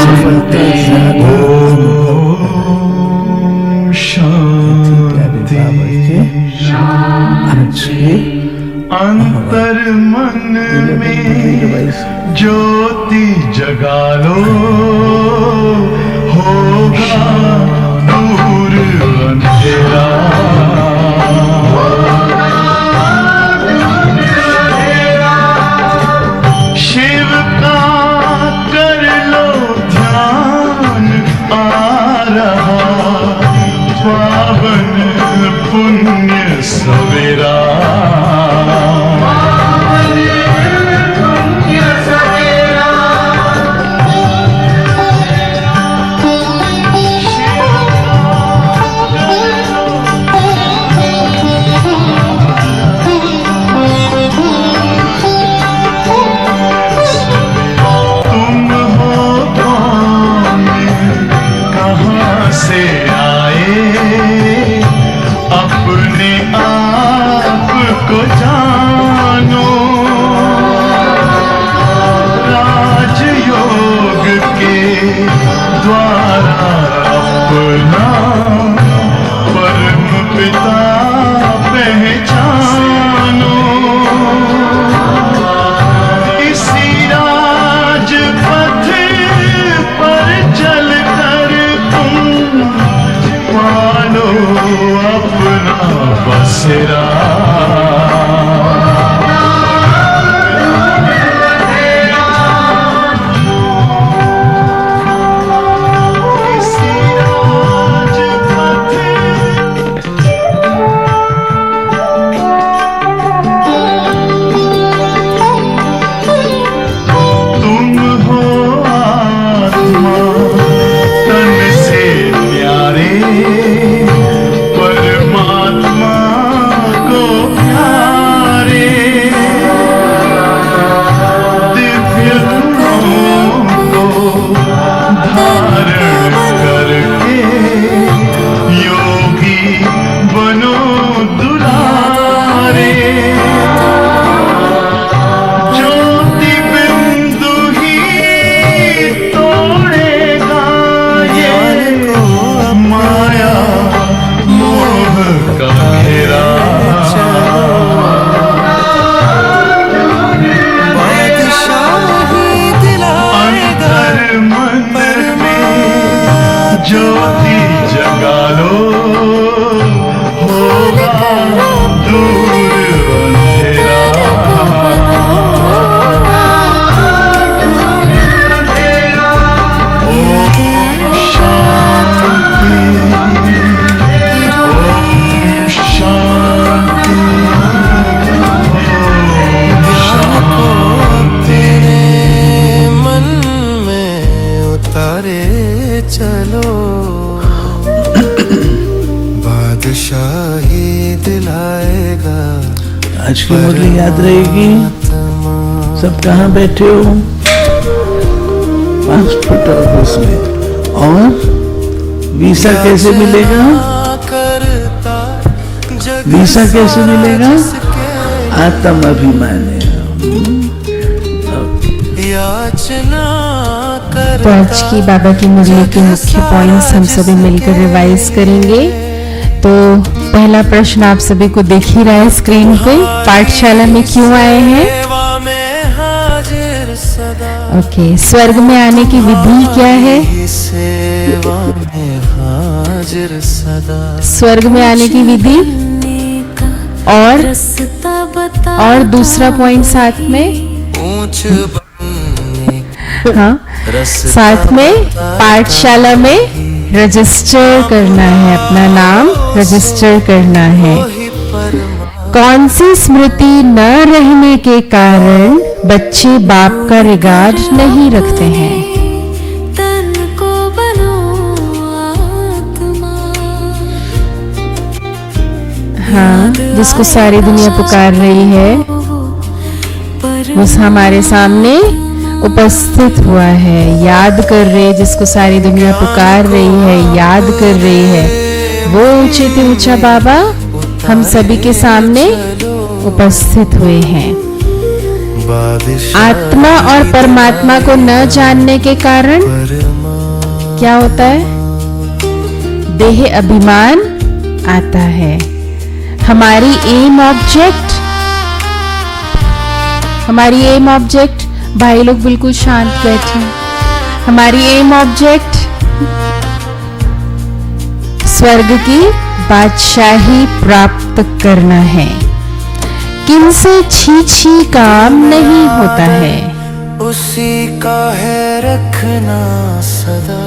सफलता अंतर मन में ज्योति जगा लो, होगा दूर अंधेरा। शिव का कर लो ध्यान, आ रहा पावन पुण्य सवेरा। आज की मुरली याद रहेगी। सब कहाँ बैठे हो? पासपोर्ट ऑफिस में। और वीसा कैसे मिलेगा? वीसा कैसे मिलेगा? आत्म अभिमानी। तो आज की बाबा की मुरली के मुख्य पॉइंट्स हम सभी मिलकर रिवाइज करेंगे। तो पहला प्रश्न आप सभी को दिख ही रहा है स्क्रीन पे, पाठशाला में क्यों आए हैं? ओके, स्वर्ग में आने की विधि क्या है? स्वर्ग में आने की विधि और दूसरा पॉइंट साथ में, हाँ, साथ में पाठशाला में रजिस्टर करना है, अपना नाम रजिस्टर करना है। कौन सी स्मृति न रहने के कारण बच्चे बाप का रिगार्ड नहीं रखते हैं? हाँ, जिसको सारी दुनिया पुकार रही है, उस हमारे सामने उपस्थित हुआ है, याद कर रहे, जिसको सारी दुनिया पुकार रही है, याद कर रही है, वो ऊंचे से ऊंचा बाबा हम सभी के सामने उपस्थित हुए हैं। आत्मा और परमात्मा को न जानने के कारण क्या होता है? देह अभिमान आता है। हमारी एम ऑब्जेक्ट भाई लोग बिल्कुल शांत बैठे। हमारी एम ऑब्जेक्ट स्वर्ग की बादशाही प्राप्त करना है। किनसे छी छी काम नहीं होता है। उसी का है रखना सदा।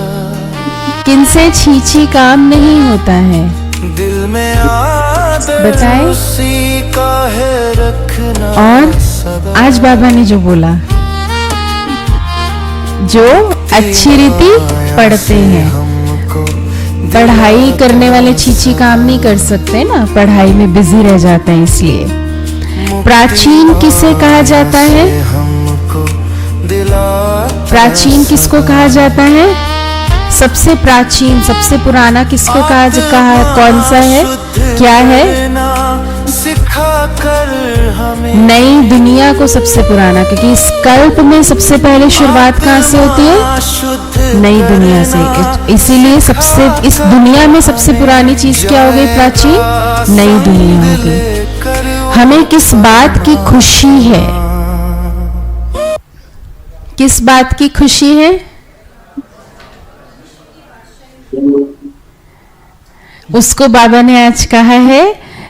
किनसे छी छी काम नहीं होता है। दिल में आदर बताएं। उसी का है रखना और सदा। आज बाबा ने जो बोला, जो अच्छी रीति पढ़ते हैं, पढ़ाई करने वाले छीछी काम नहीं कर सकते ना, पढ़ाई में बिजी रह जाते हैं। इसलिए प्राचीन किसे कहा जाता है? प्राचीन किसको कहा जाता है? सबसे प्राचीन, सबसे पुराना किसको कहा कौन सा है? क्या है? नई दुनिया को सबसे पुराना, क्योंकि इस कल्प में सबसे पहले शुरुआत कहाँ से होती है? नई दुनिया से। इसीलिए सबसे इस दुनिया में सबसे पुरानी चीज क्या हो गई? प्राचीन नई दुनिया हो गई। हमें किस बात की खुशी है? किस बात की खुशी है? उसको बाबा ने आज कहा है,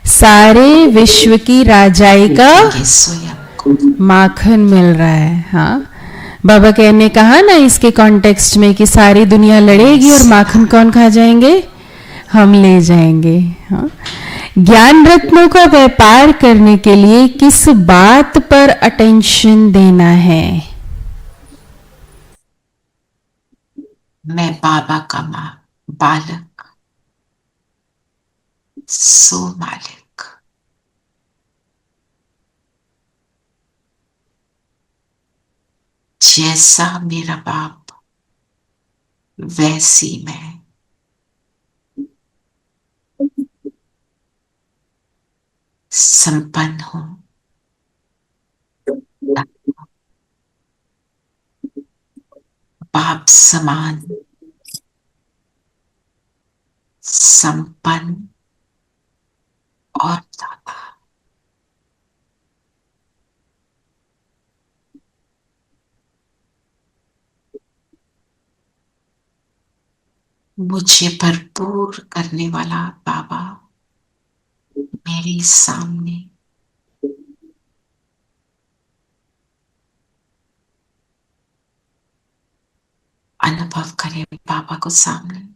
सारे विश्व की राजाई का माखन मिल रहा है। हाँ, बाबा ने कहा ना इसके कॉन्टेक्स्ट में कि सारी दुनिया लड़ेगी और माखन कौन खा जाएंगे? हम ले जाएंगे। हाँ, ज्ञान रत्नों का व्यापार करने के लिए किस बात पर अटेंशन देना है? मैं बाबा का बालक, सो मालिक। जैसा मेरा बाप वैसी मैं। संपन्न हूं, बाप समान, संपन्न और दाता। मुझे भरपूर करने वाला बाबा मेरे सामने अनुभव करे। बाबा को सामने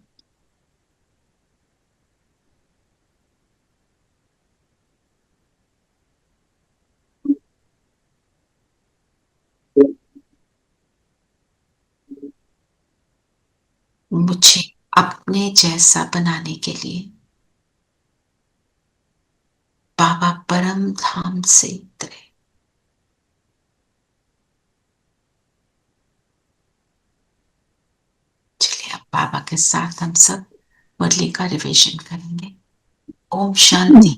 मुझे अपने जैसा बनाने के लिए बाबा परम धाम से उतरे। चलिए अब बाबा के साथ हम सब मुरली का रिविजन करेंगे। ओम शांति।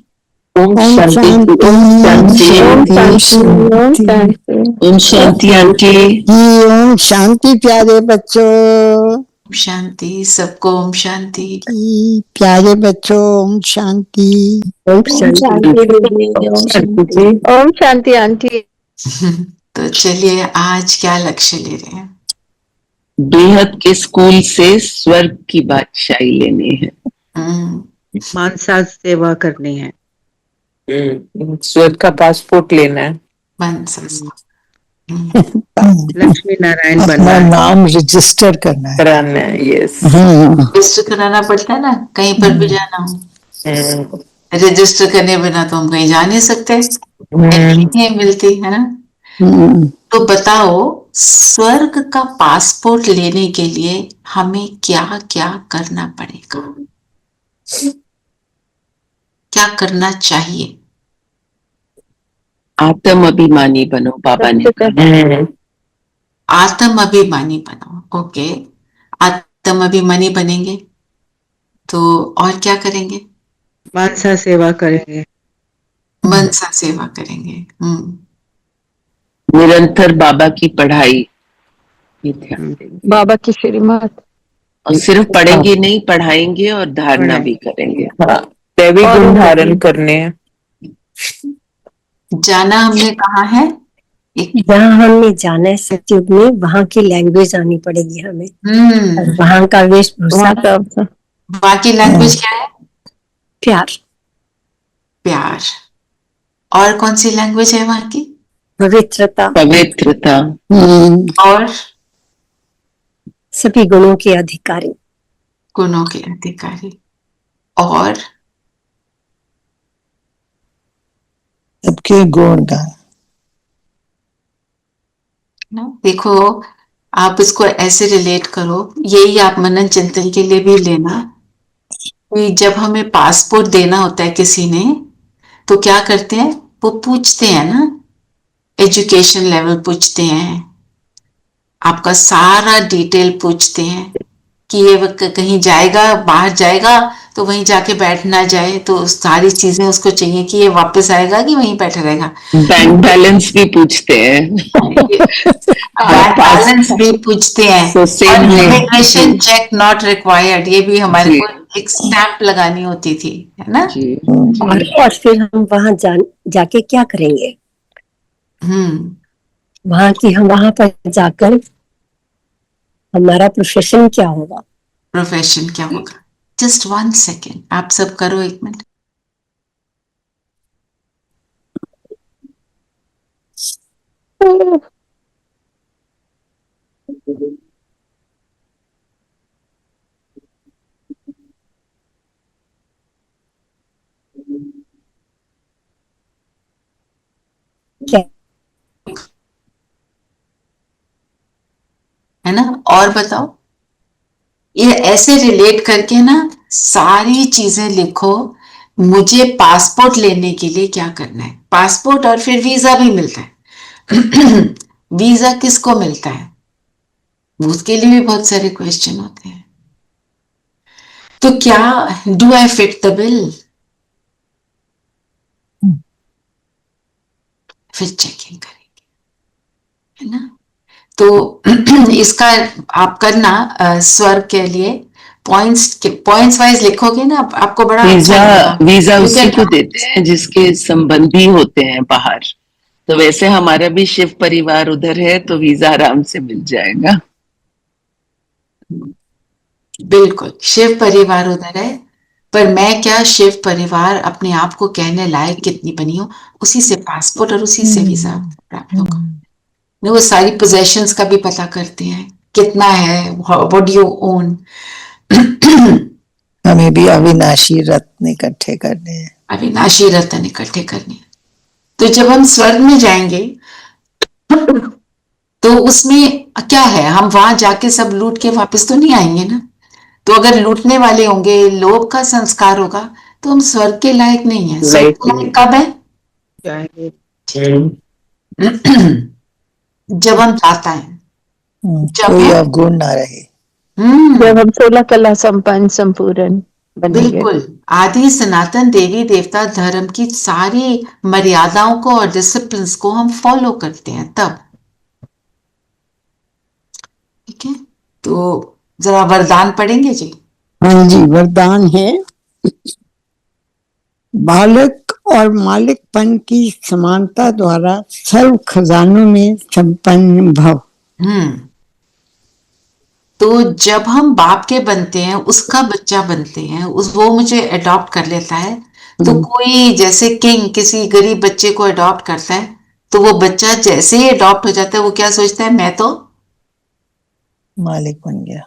ओम शांति। ओम शांति। ओम शांति आंटी। ओम शांति प्यारे बच्चों। ओम शांति सबको। ओम शांति प्यारे बच्चों। ओम शांति। ओम शांति। ओम शांति आंटी। तो चलिए आज क्या लक्ष्य ले रहे हैं? बेहद के स्कूल से स्वर्ग की बादशाही लेनी है। मानसा सेवा करनी है। स्वर्ग का पासपोर्ट लेना है। लक्ष्मी नारायण बनना अपना है। नाम रजिस्टर करना है। कराना है। यस, रजिस्टर कराना पड़ता है ना, कहीं पर भी जाना हो। रजिस्टर करने बिना तो हम कहीं जा नहीं सकते, नहीं मिलती है ना। तो बताओ, स्वर्ग का पासपोर्ट लेने के लिए हमें क्या क्या करना पड़ेगा? क्या करना चाहिए? आत्म अभिमानी बनो, बाबा ने कहा। आत्म अभिमानी बनो। ओके, आत्म अभिमानी बनेंगे तो और क्या करेंगे? मानसा सेवा करेंगे। मनसा सेवा करेंगे। निरंतर बाबा की पढ़ाई, ये ध्यान देंगे। बाबा की श्रीमत और सिर्फ पढ़ेंगे नहीं, पढ़ाएंगे और धारणा भी करेंगे। हाँ, दैवी और गुण उन्नति। धारण करने हैं। जाना हमने कहा है, जहाँ हमने जाना है सतयुग में, वहाँ की लैंग्वेज आनी पड़ेगी हमें, और वहाँ का वेशभूषा, वहाँ का वहाँ की लैंग्वेज क्या है? प्यार, प्यार। और कौन सी लैंग्वेज है वहाँ की? पवित्रता, पवित्रता, और सभी गुणों के अधिकारी, गुणों के अधिकारी। और सबके गुण गान। ना देखो, आप इसको ऐसे रिलेट करो, यही आप मनन चिंतन के लिए भी लेना कि जब हमें पासपोर्ट देना होता है किसी ने, तो क्या करते हैं, वो पूछते हैं ना, एजुकेशन लेवल पूछते हैं, आपका सारा डिटेल पूछते हैं कि ये कहीं जाएगा, बाहर जाएगा तो वहीं जाके बैठ ना जाए, तो सारी चीजें उसको चाहिए कि ये वापस आएगा कि वहीं बैठा रहेगा। बैंक बैलेंस भी पूछते हैं, बैंक बैलेंस भी पूछते हैं, So same और way. Immigration check not required, ये भी हमारे को एक स्टैंप लगानी होती थी, है ना? और फिर हम वहाँ जाके क्या करेंगे, वहाँ की, हम वहाँ पर जाकर हमारा प्रोफेशन क्या होगा? प्रोफेशन क्या होगा? जस्ट 1 सेकेंड, आप सब करो 1 मिनट। क्या है ना? और बताओ, ये ऐसे रिलेट करके ना सारी चीजें लिखो। मुझे पासपोर्ट लेने के लिए क्या करना है? पासपोर्ट और फिर वीजा भी मिलता है। वीजा किसको मिलता है? उसके लिए भी बहुत सारे क्वेश्चन होते हैं। तो क्या do I fit the bill? फिर चेकिंग करेंगे, है ना? तो इसका आप करना स्वर्ग के लिए पॉइंट्स वाइज लिखोगे ना, आपको बड़ा अच्छा लगेगा। वीजा उसी को देते हैं जिसके संबंधी होते हैं बाहर, तो वैसे हमारा भी शिव परिवार उधर है, तो वीजा आराम से मिल जाएगा। बिल्कुल, शिव परिवार उधर है, पर मैं क्या, शिव परिवार अपने आप को कहने लायक कितनी बनी हो, उसी से पासपोर्ट और उसी से वीजा प्राप्त होगा। वो सारी पोजेशंस का भी पता करते हैं, कितना है, व्हाट डू यू ओन। हमें भी अविनाशी रत्न इकट्ठे करने हैं, अविनाशी रत्न इकट्ठे करने हैं। तो जब हम स्वर्ग में जाएंगे तो उसमें क्या है, हम वहां जाके सब लूट के वापस तो नहीं आएंगे ना। तो अगर लूटने वाले होंगे, लोभ का संस्कार होगा, तो हम स्वर्ग के लायक नहीं है। स्वर्ग के लायक कब है? जब हम जाता है, कोई अवगुण ना रहे, जब हम 16 कला संपन्न संपूर्ण बनेंगे। बिल्कुल, आदि सनातन देवी देवता धर्म की सारी मर्यादाओं को और डिसिप्लिन को हम फॉलो करते हैं तब। ठीक है, तो जरा वरदान पढ़ेंगे जी। हाँ जी, वरदान है, बालक और मालिकपन की समानता द्वारा सर्व खजानों में संपन्न भव। तो जब हम बाप के बनते हैं, उसका बच्चा बनते हैं, वो मुझे अडॉप्ट कर लेता है, तो कोई जैसे किंग किसी गरीब बच्चे को अडॉप्ट करता है, तो वो बच्चा जैसे ही अडॉप्ट हो जाता है, वो क्या सोचता है, मैं तो मालिक बन गया,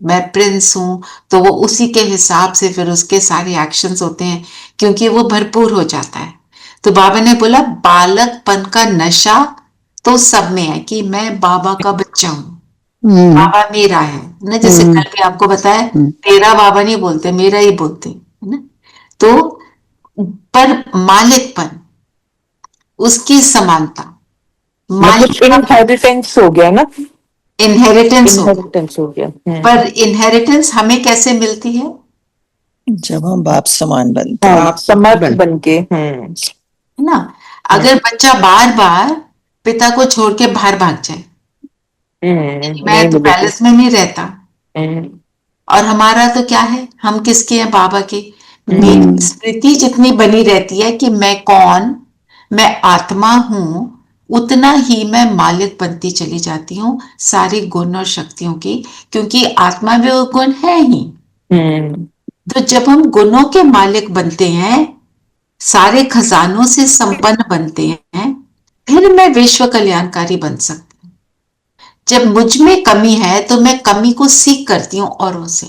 मैं प्रिंस हूं। तो वो उसी के हिसाब से फिर उसके सारे एक्शंस होते हैं, क्योंकि वो भरपूर हो जाता है। तो बाबा ने बोला, बालकपन का नशा तो सब में है कि मैं बाबा का बच्चा हूं, बाबा मेरा है ना। जैसे कल भी आपको बताया, तेरा बाबा नहीं बोलते, मेरा ही बोलते, है ना। तो पर मालिकपन, उसकी समानता, मतलब इनहेरिटेंस हो गया ना, इनहेरिटेंस हो गया। पर इनहेरिटेंस हमें कैसे मिलती है? जब हम बाप समान बनते हैं, हाँ, समर्थ बन के, है ना। अगर बच्चा बार बार पिता को छोड़ के बाहर भाग जाए, मैं तो पैलेस में नहीं रहता, और हमारा तो क्या है, हम किसके हैं, बाबा के। मेरी स्मृति जितनी बनी रहती है कि मैं कौन, मैं आत्मा हूं, उतना ही मैं मालिक बनती चली जाती हूँ सारे गुण और शक्तियों की, क्योंकि आत्मा में वो गुण है ही। तो जब हम गुणों के मालिक बनते हैं, सारे खजानों से संपन्न बनते हैं, फिर मैं विश्व कल्याणकारी बन सकती हूँ। जब मुझ में कमी है तो मैं कमी को सीख करती हूँ औरों से,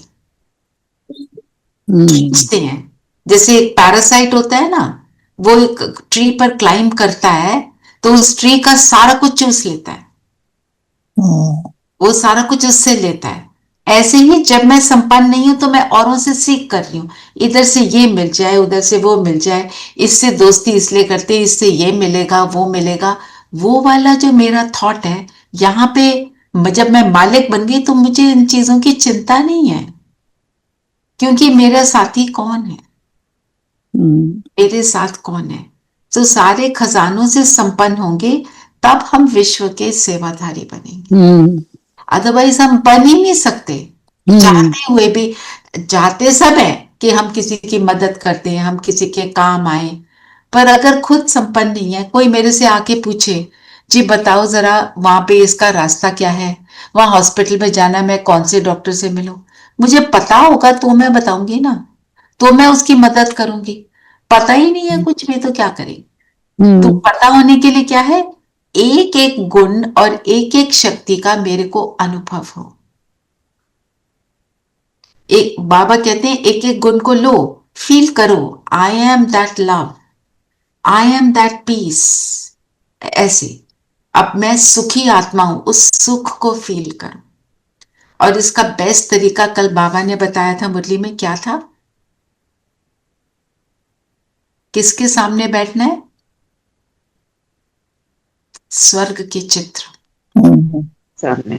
खींचते हैं। जैसे एक पैरासाइट होता है ना, वो एक ट्री पर क्लाइंब करता है तो उस ट्री का सारा कुछ चूस लेता है, वो सारा कुछ उससे लेता है। ऐसे ही जब मैं संपन्न नहीं हूं तो मैं औरों से सीख कर रही हूँ, इधर से ये मिल जाए, उधर से वो मिल जाए, इससे दोस्ती इसलिए करते, इससे ये मिलेगा वो मिलेगा। वो वाला जो मेरा थॉट है, यहाँ पे जब मैं मालिक बन गई तो मुझे इन चीजों की चिंता नहीं है, क्योंकि मेरा साथी कौन है, मेरे साथ कौन है। तो सारे खजानों से संपन्न होंगे, तब हम विश्व के सेवाधारी बनेंगे। अदरवाइज हम बन ही नहीं सकते, चाहते हुए भी। चाहते सब है कि हम किसी की मदद करते हैं, हम किसी के काम आए, पर अगर खुद संपन्न नहीं है, कोई मेरे से आके पूछे, जी बताओ जरा वहां पे इसका रास्ता क्या है, वहां हॉस्पिटल में जाना, मैं कौन से डॉक्टर से मिलूं, मुझे पता होगा तो मैं बताऊंगी ना, तो मैं उसकी मदद करूंगी। पता ही नहीं है कुछ भी तो क्या करेंगे। तो पता होने के लिए क्या है, एक एक गुण और एक एक शक्ति का मेरे को अनुभव हो। एक बाबा कहते हैं एक एक गुण को लो, फील करो, I am that love, I am that peace. ऐसे अब मैं सुखी आत्मा हूं, उस सुख को फील करो। और इसका बेस्ट तरीका कल बाबा ने बताया था मुरली में, क्या था, किसके सामने बैठना है, स्वर्ग के चित्र सामने।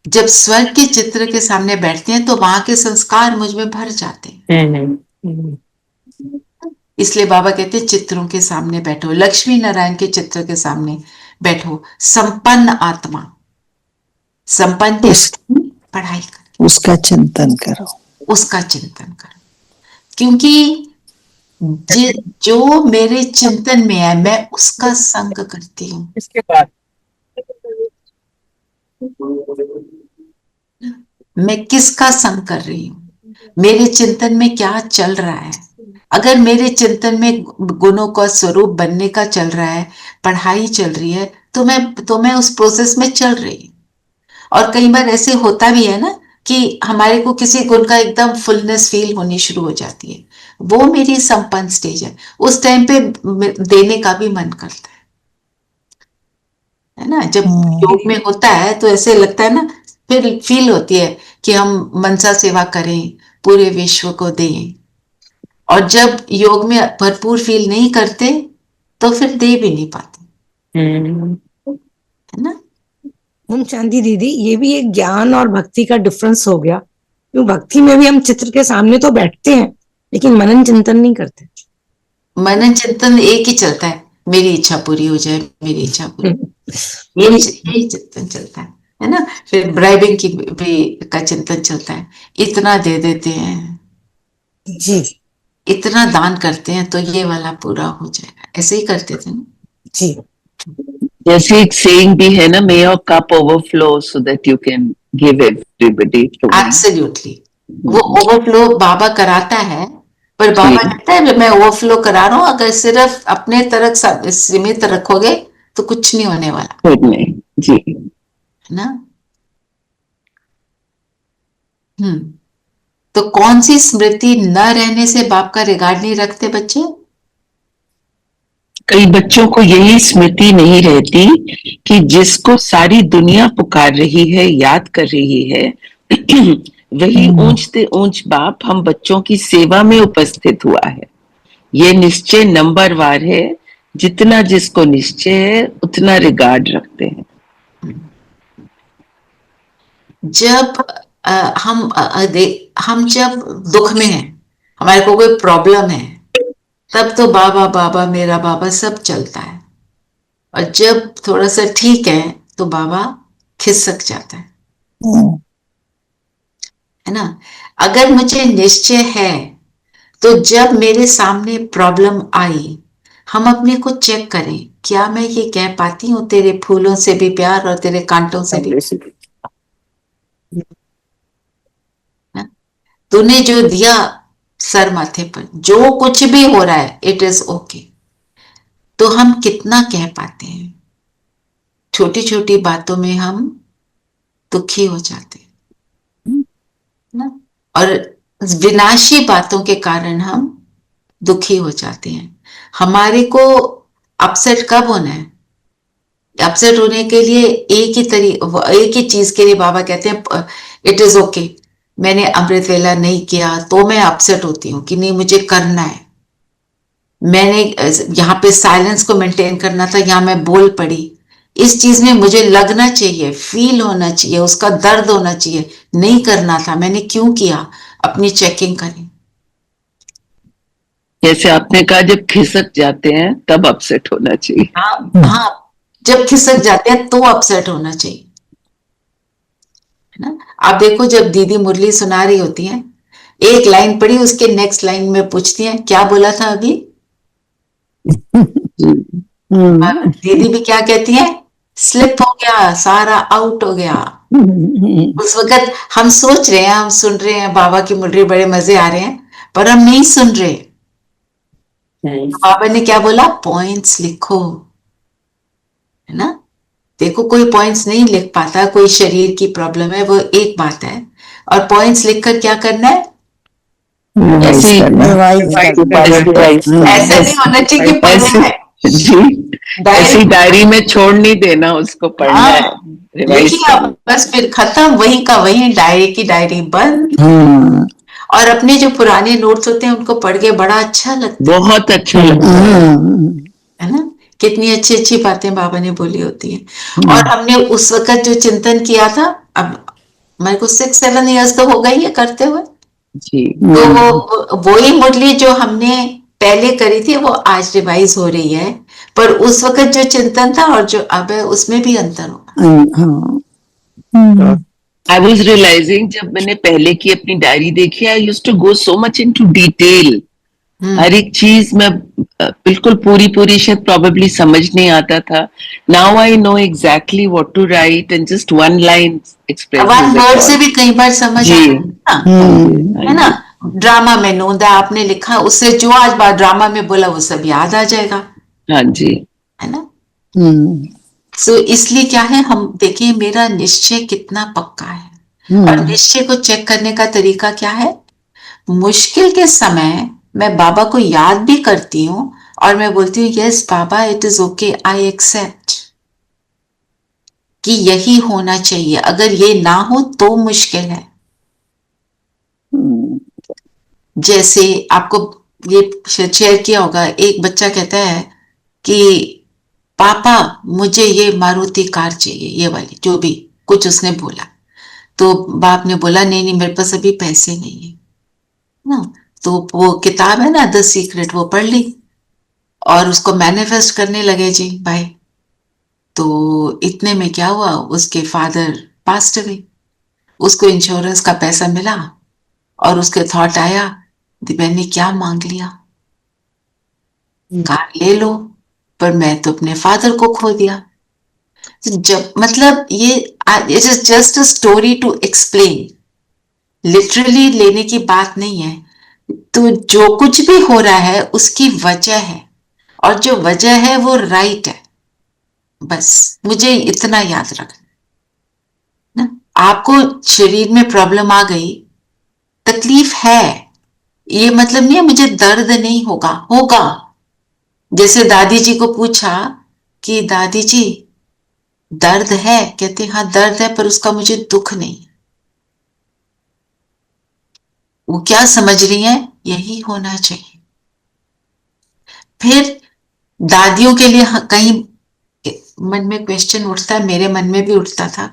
जब स्वर्ग के चित्र के सामने बैठते हैं तो वहां के संस्कार मुझ में भर जाते हैं। इसलिए बाबा कहते हैं चित्रों के सामने बैठो, लक्ष्मी नारायण के चित्र के सामने बैठो, संपन्न आत्मा, संपन्न पढ़ाई करो, उसका चिंतन करो, उसका चिंतन करो, क्योंकि जो मेरे चिंतन में है मैं उसका संग करती हूँ। इसके बाद मैं किसका संग कर रही हूँ, मेरे चिंतन में क्या चल रहा है। अगर मेरे चिंतन में गुणों का स्वरूप बनने का चल रहा है, पढ़ाई चल रही है, तो मैं उस प्रोसेस में चल रही हूँ। और कई बार ऐसे होता भी है ना कि हमारे को किसी गुण का एकदम फुलनेस फील होनी शुरू हो जाती है, वो मेरी संपन्न स्टेज है। उस टाइम पे देने का भी मन करता है ना। जब योग में होता है तो ऐसे लगता है ना, फिर फील होती है कि हम मनसा सेवा करें, पूरे विश्व को दें। और जब योग में भरपूर फील नहीं करते तो फिर दे भी नहीं पाते, है ना। चांदी दीदी, ये भी एक ज्ञान और भक्ति का डिफरेंस हो गया, क्यों भक्ति में भी हम चित्र के सामने तो बैठते हैं लेकिन मनन चिंतन नहीं करते। मनन चिंतन एक ही चलता है, मेरी इच्छा पूरी हो जाए, मेरी इच्छा पूरी, यही चिंतन चलता है ना। फिर ब्राइबिंग की भी का चिंतन चलता है, इतना दे देते हैं जी, इतना दान करते हैं तो ये वाला पूरा हो जाएगा, ऐसे ही करते थे ना जी। जैसे एक सेइंग भी है ना, मे your cup overflow so that you can give everybody. Absolutely, वो ओवरफ्लो बाबा कराता है, पर बाबा कहता है मैं ओवरफ्लो करा रहा हूँ, अगर सिर्फ अपने तरफ सीमित रखोगे तो कुछ नहीं होने वाला, जी, है ना। तो कौन सी स्मृति न रहने से बाप का रिगार्ड नहीं रखते बच्चे? कई बच्चों को यही स्मृति नहीं रहती कि जिसको सारी दुनिया पुकार रही है, याद कर रही है, वही ऊंचते ऊंच बाप हम बच्चों की सेवा में उपस्थित हुआ है। ये निश्चय नंबरवार है, जितना जिसको निश्चय है उतना रिगार्ड रखते हैं। जब हम जब दुख में हैं, हमारे को कोई प्रॉब्लम है, तब तो बाबा बाबा मेरा बाबा सब चलता है, और जब थोड़ा सा ठीक है तो बाबा खिसक जाता है ना। अगर मुझे निश्चय है तो जब मेरे सामने प्रॉब्लम आई, हम अपने को चेक करें, क्या मैं ये कह पाती हूँ तेरे फूलों से भी प्यार और तेरे कांटों से भी। तूने जो दिया सर माथे पर, जो कुछ भी हो रहा है, इट इज ओके। तो हम कितना कह पाते हैं? छोटी छोटी बातों में हम दुखी हो जाते हैं ना, और विनाशी बातों के कारण हम दुखी हो जाते हैं। हमारे को अपसेट कब होना है? अपसेट होने के लिए एक ही चीज के लिए बाबा कहते हैं इट इज ओके। मैंने अमृत वेला नहीं किया तो मैं अपसेट होती हूँ कि नहीं मुझे करना है। मैंने यहाँ पे साइलेंस को मेंटेन करना था, यहाँ मैं बोल पड़ी। इस चीज में मुझे लगना चाहिए, फील होना चाहिए, उसका दर्द होना चाहिए। नहीं करना था, मैंने क्यों किया? अपनी चेकिंग करें। जैसे आपने कहा जब खिसक जाते हैं तब अपसेट होना चाहिए। हाँ, जब खिसक जाते हैं तो अपसेट होना चाहिए, है ना। आप देखो, जब दीदी मुरली सुना रही होती हैं, एक लाइन पढ़ी, उसके नेक्स्ट लाइन में पूछती हैं क्या बोला था अभी। दीदी भी क्या कहती है? स्लिप हो गया, सारा आउट हो गया। उस वक्त हम सोच रहे हैं, हम सुन रहे हैं बाबा की मुरली, बड़े मजे आ रहे हैं, पर हम नहीं सुन रहे। बाबा ने क्या बोला? पॉइंट्स लिखो, है ना। देखो, कोई पॉइंट्स नहीं लिख पाता, कोई शरीर की प्रॉब्लम है, वो एक बात है, और पॉइंट्स लिखकर क्या करना है? ऐसे नहीं होना चाहिए कि पढ़ना है ऐसी डायरी में छोड़ नहीं देना, उसको पढ़ना है, रिवाइज करना। बस फिर खत्म, वही का वही, डायरी की डायरी बंद। और अपने जो पुराने नोट्स होते हैं उनको पढ़ के बड़ा अच्छा लगता है, बहुत अच्छा लगता है ना। कितनी अच्छी अच्छी बातें बाबा ने बोली होती हैं। और हमने उस वक्त जो चिंतन किया था, अब मेरे को 6-7 इयर्स तो हो गई है करते हुए जी। तो वही मुरली जो हमने पहले करी थी वो आज रिवाइज हो रही है, पर उस वक्त जो चिंतन था और जो अब है उसमें भी अंतर होगा। I was realizing जब मैंने पहले की अपनी डायरी देखी, I used to go so much into detail. हर एक चीज मैं बिल्कुल पूरी शायद probably समझ नहीं आता था. Now I know exactly what to write and just one line expresses. One word से भी कई बार समझ आता है ना. ड्रामा में नोंदा आपने लिखा, उससे जो आज बार ड्रामा में बोला वो सब याद आ जाएगा. हाँ जी, है ना. सो इसलिए क्या है, हम देखिए मेरा निश्चय कितना पक्का है. और निश्चय को चेक करने का तरीका क्या है? मुश्किल के समय मैं बाबा को याद भी करती हूँ और मैं बोलती हूँ यस बाबा, it is okay, I accept कि यही होना चाहिए. अगर ये ना हो तो मुश्किल है. जैसे आपको ये शेयर किया होगा, एक बच्चा कहता है कि पापा मुझे ये मारुति कार चाहिए, ये वाली, जो भी कुछ उसने बोला. तो बाप ने बोला नहीं नहीं मेरे पास अभी पैसे नहीं है ना. तो वो किताब है ना द सीक्रेट, वो पढ़ ली और उसको मैनिफेस्ट करने लगे जी भाई. तो इतने में क्या हुआ, उसके फादर पास्ट अवे. उसको इंश्योरेंस का पैसा मिला और उसके थॉट आया मैंने क्या मांग लिया, कार ले लो, पर मैं तो अपने फादर को खो दिया. जब मतलब ये it is just a story to explain, literally लेने की बात नहीं है. तो जो कुछ भी हो रहा है उसकी वजह है, और जो वजह है वो राइट है. बस मुझे इतना याद रखना ना. आपको शरीर में प्रॉब्लम आ गई, तकलीफ है, ये मतलब नहीं है मुझे दर्द नहीं होगा. होगा. जैसे दादी जी को पूछा कि दादी जी दर्द है, कहते हाँ दर्द है पर उसका मुझे दुख नहीं. वो क्या समझ रही है, यही होना चाहिए. फिर दादियों के लिए कहीं मन में क्वेश्चन उठता है, मेरे मन में भी उठता था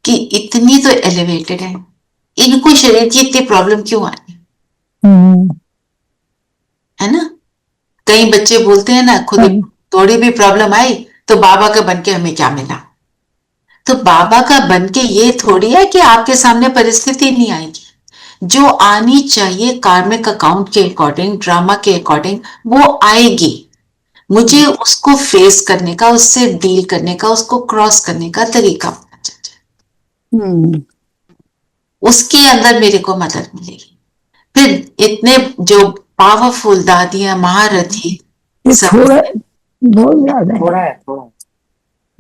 कि इतनी तो एलिवेटेड है, इनको शरीर की इतनी प्रॉब्लम क्यों आनी है ना. कई बच्चे बोलते हैं ना, खुद थोड़ी भी प्रॉब्लम आई तो बाबा का बन के हमें क्या मिला। तो बाबा का बन के ये थोड़ी है कि आपके सामने परिस्थिति नहीं आएगी, जो आनी चाहिए कार्मिक अकाउंट के अकॉर्डिंग, ड्रामा के अकॉर्डिंग, वो आएगी। मुझे उसको फेस करने का, उससे डील करने का, उसको क्रॉस करने का तरीका होना चाहिए। उसके अंदर मेरे को मदद मिलेगी। फिर इतने जो पावरफुल दादियां, महारथी, थोड़ा बहुत ज्यादा है। थोड़ा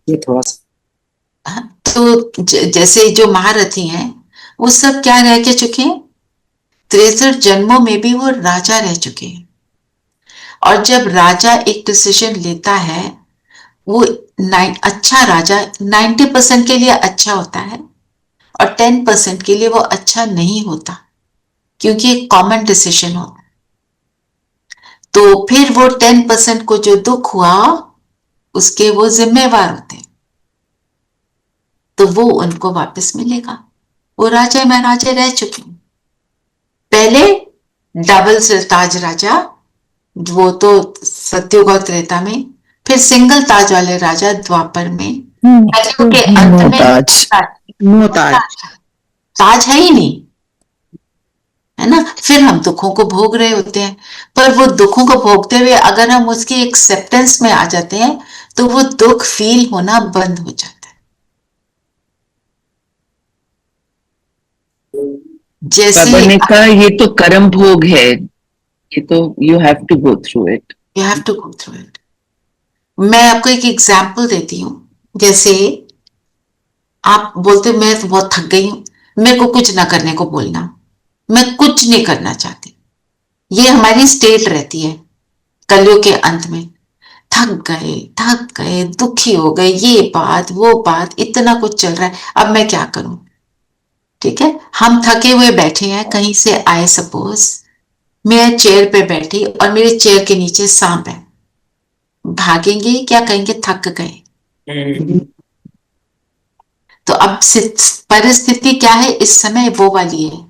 ये थोड़ा सा तो जैसे जो महारथी हैं वो सब क्या रह के चुके हैं, 63 जन्मों में भी वो राजा रह चुके हैं। और जब राजा एक डिसीजन लेता है, वो अच्छा राजा 90% के लिए अच्छा होता है और 10% के लिए वो अच्छा नहीं होता, क्योंकि एक कॉमन डिसीजन होता है। तो फिर वो 10% को जो दुख हुआ उसके वो जिम्मेवार होते हैं, तो वो उनको वापस मिलेगा। वो राजा महाराजे रह चुके हैं। पहले डबल से ताज राजा, वो तो सत्युग और त्रेता में, फिर सिंगल ताज वाले राजा द्वापर में, कलयुग के अंत में मोहताज। ताज है ही नहीं, है ना। फिर हम दुखों को भोग रहे होते हैं, पर वो दुखों को भोगते हुए अगर हम उसकी एक्सेप्टेंस में आ जाते हैं तो वो दुख फील होना बंद हो जाता है। जैसे बाबा ने कहा ये तो कर्म भोग है, ये तो you have to go through it, you have to go through it. मैं आपको एक एग्जाम्पल देती हूँ। जैसे आप बोलते मैं तो बहुत थक गई हूँ, मेरे को कुछ ना करने को बोलना, मैं कुछ नहीं करना चाहती। ये हमारी स्टेट रहती है कलयुग के अंत में। थक गए, दुखी हो गए, ये बात वो बात, इतना कुछ चल रहा है, अब मैं क्या करूं। ठीक है, हम थके हुए बैठे हैं, कहीं से आए सपोज, मैं चेयर पे बैठी और मेरे चेयर के नीचे सांप है, भागेंगे क्या कहेंगे थक गए। तो अब परिस्थिति क्या है इस समय, वो वाली है,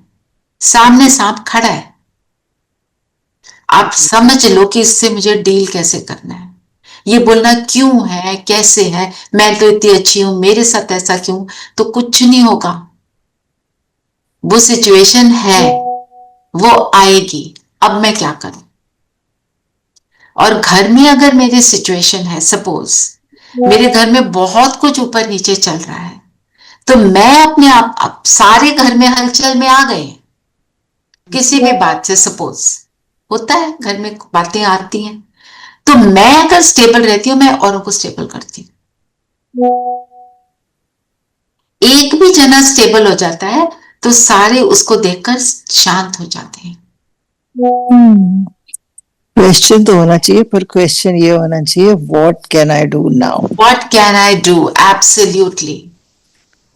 सामने सांप खड़ा है, आप समझ लो कि इससे मुझे डील कैसे करना है। ये बोलना क्यों है, कैसे है, मैं तो इतनी अच्छी हूं, मेरे साथ ऐसा क्यों, तो कुछ नहीं होगा। वो सिचुएशन है, वो आएगी, अब मैं क्या करूं। और घर में अगर मेरी सिचुएशन है, सपोज मेरे घर में बहुत कुछ ऊपर नीचे चल रहा है, तो मैं अपने आप सारे घर में हलचल में आ गए किसी भी बात से, सपोज होता है घर में बातें आती हैं, तो मैं अगर स्टेबल रहती हूं, मैं औरों को स्टेबल करती हूँ। एक भी जना स्टेबल हो जाता है तो सारे उसको देखकर शांत हो जाते हैं। क्वेश्चन तो होना चाहिए, पर क्वेश्चन ये होना चाहिए what can I do now, what can I do, absolutely.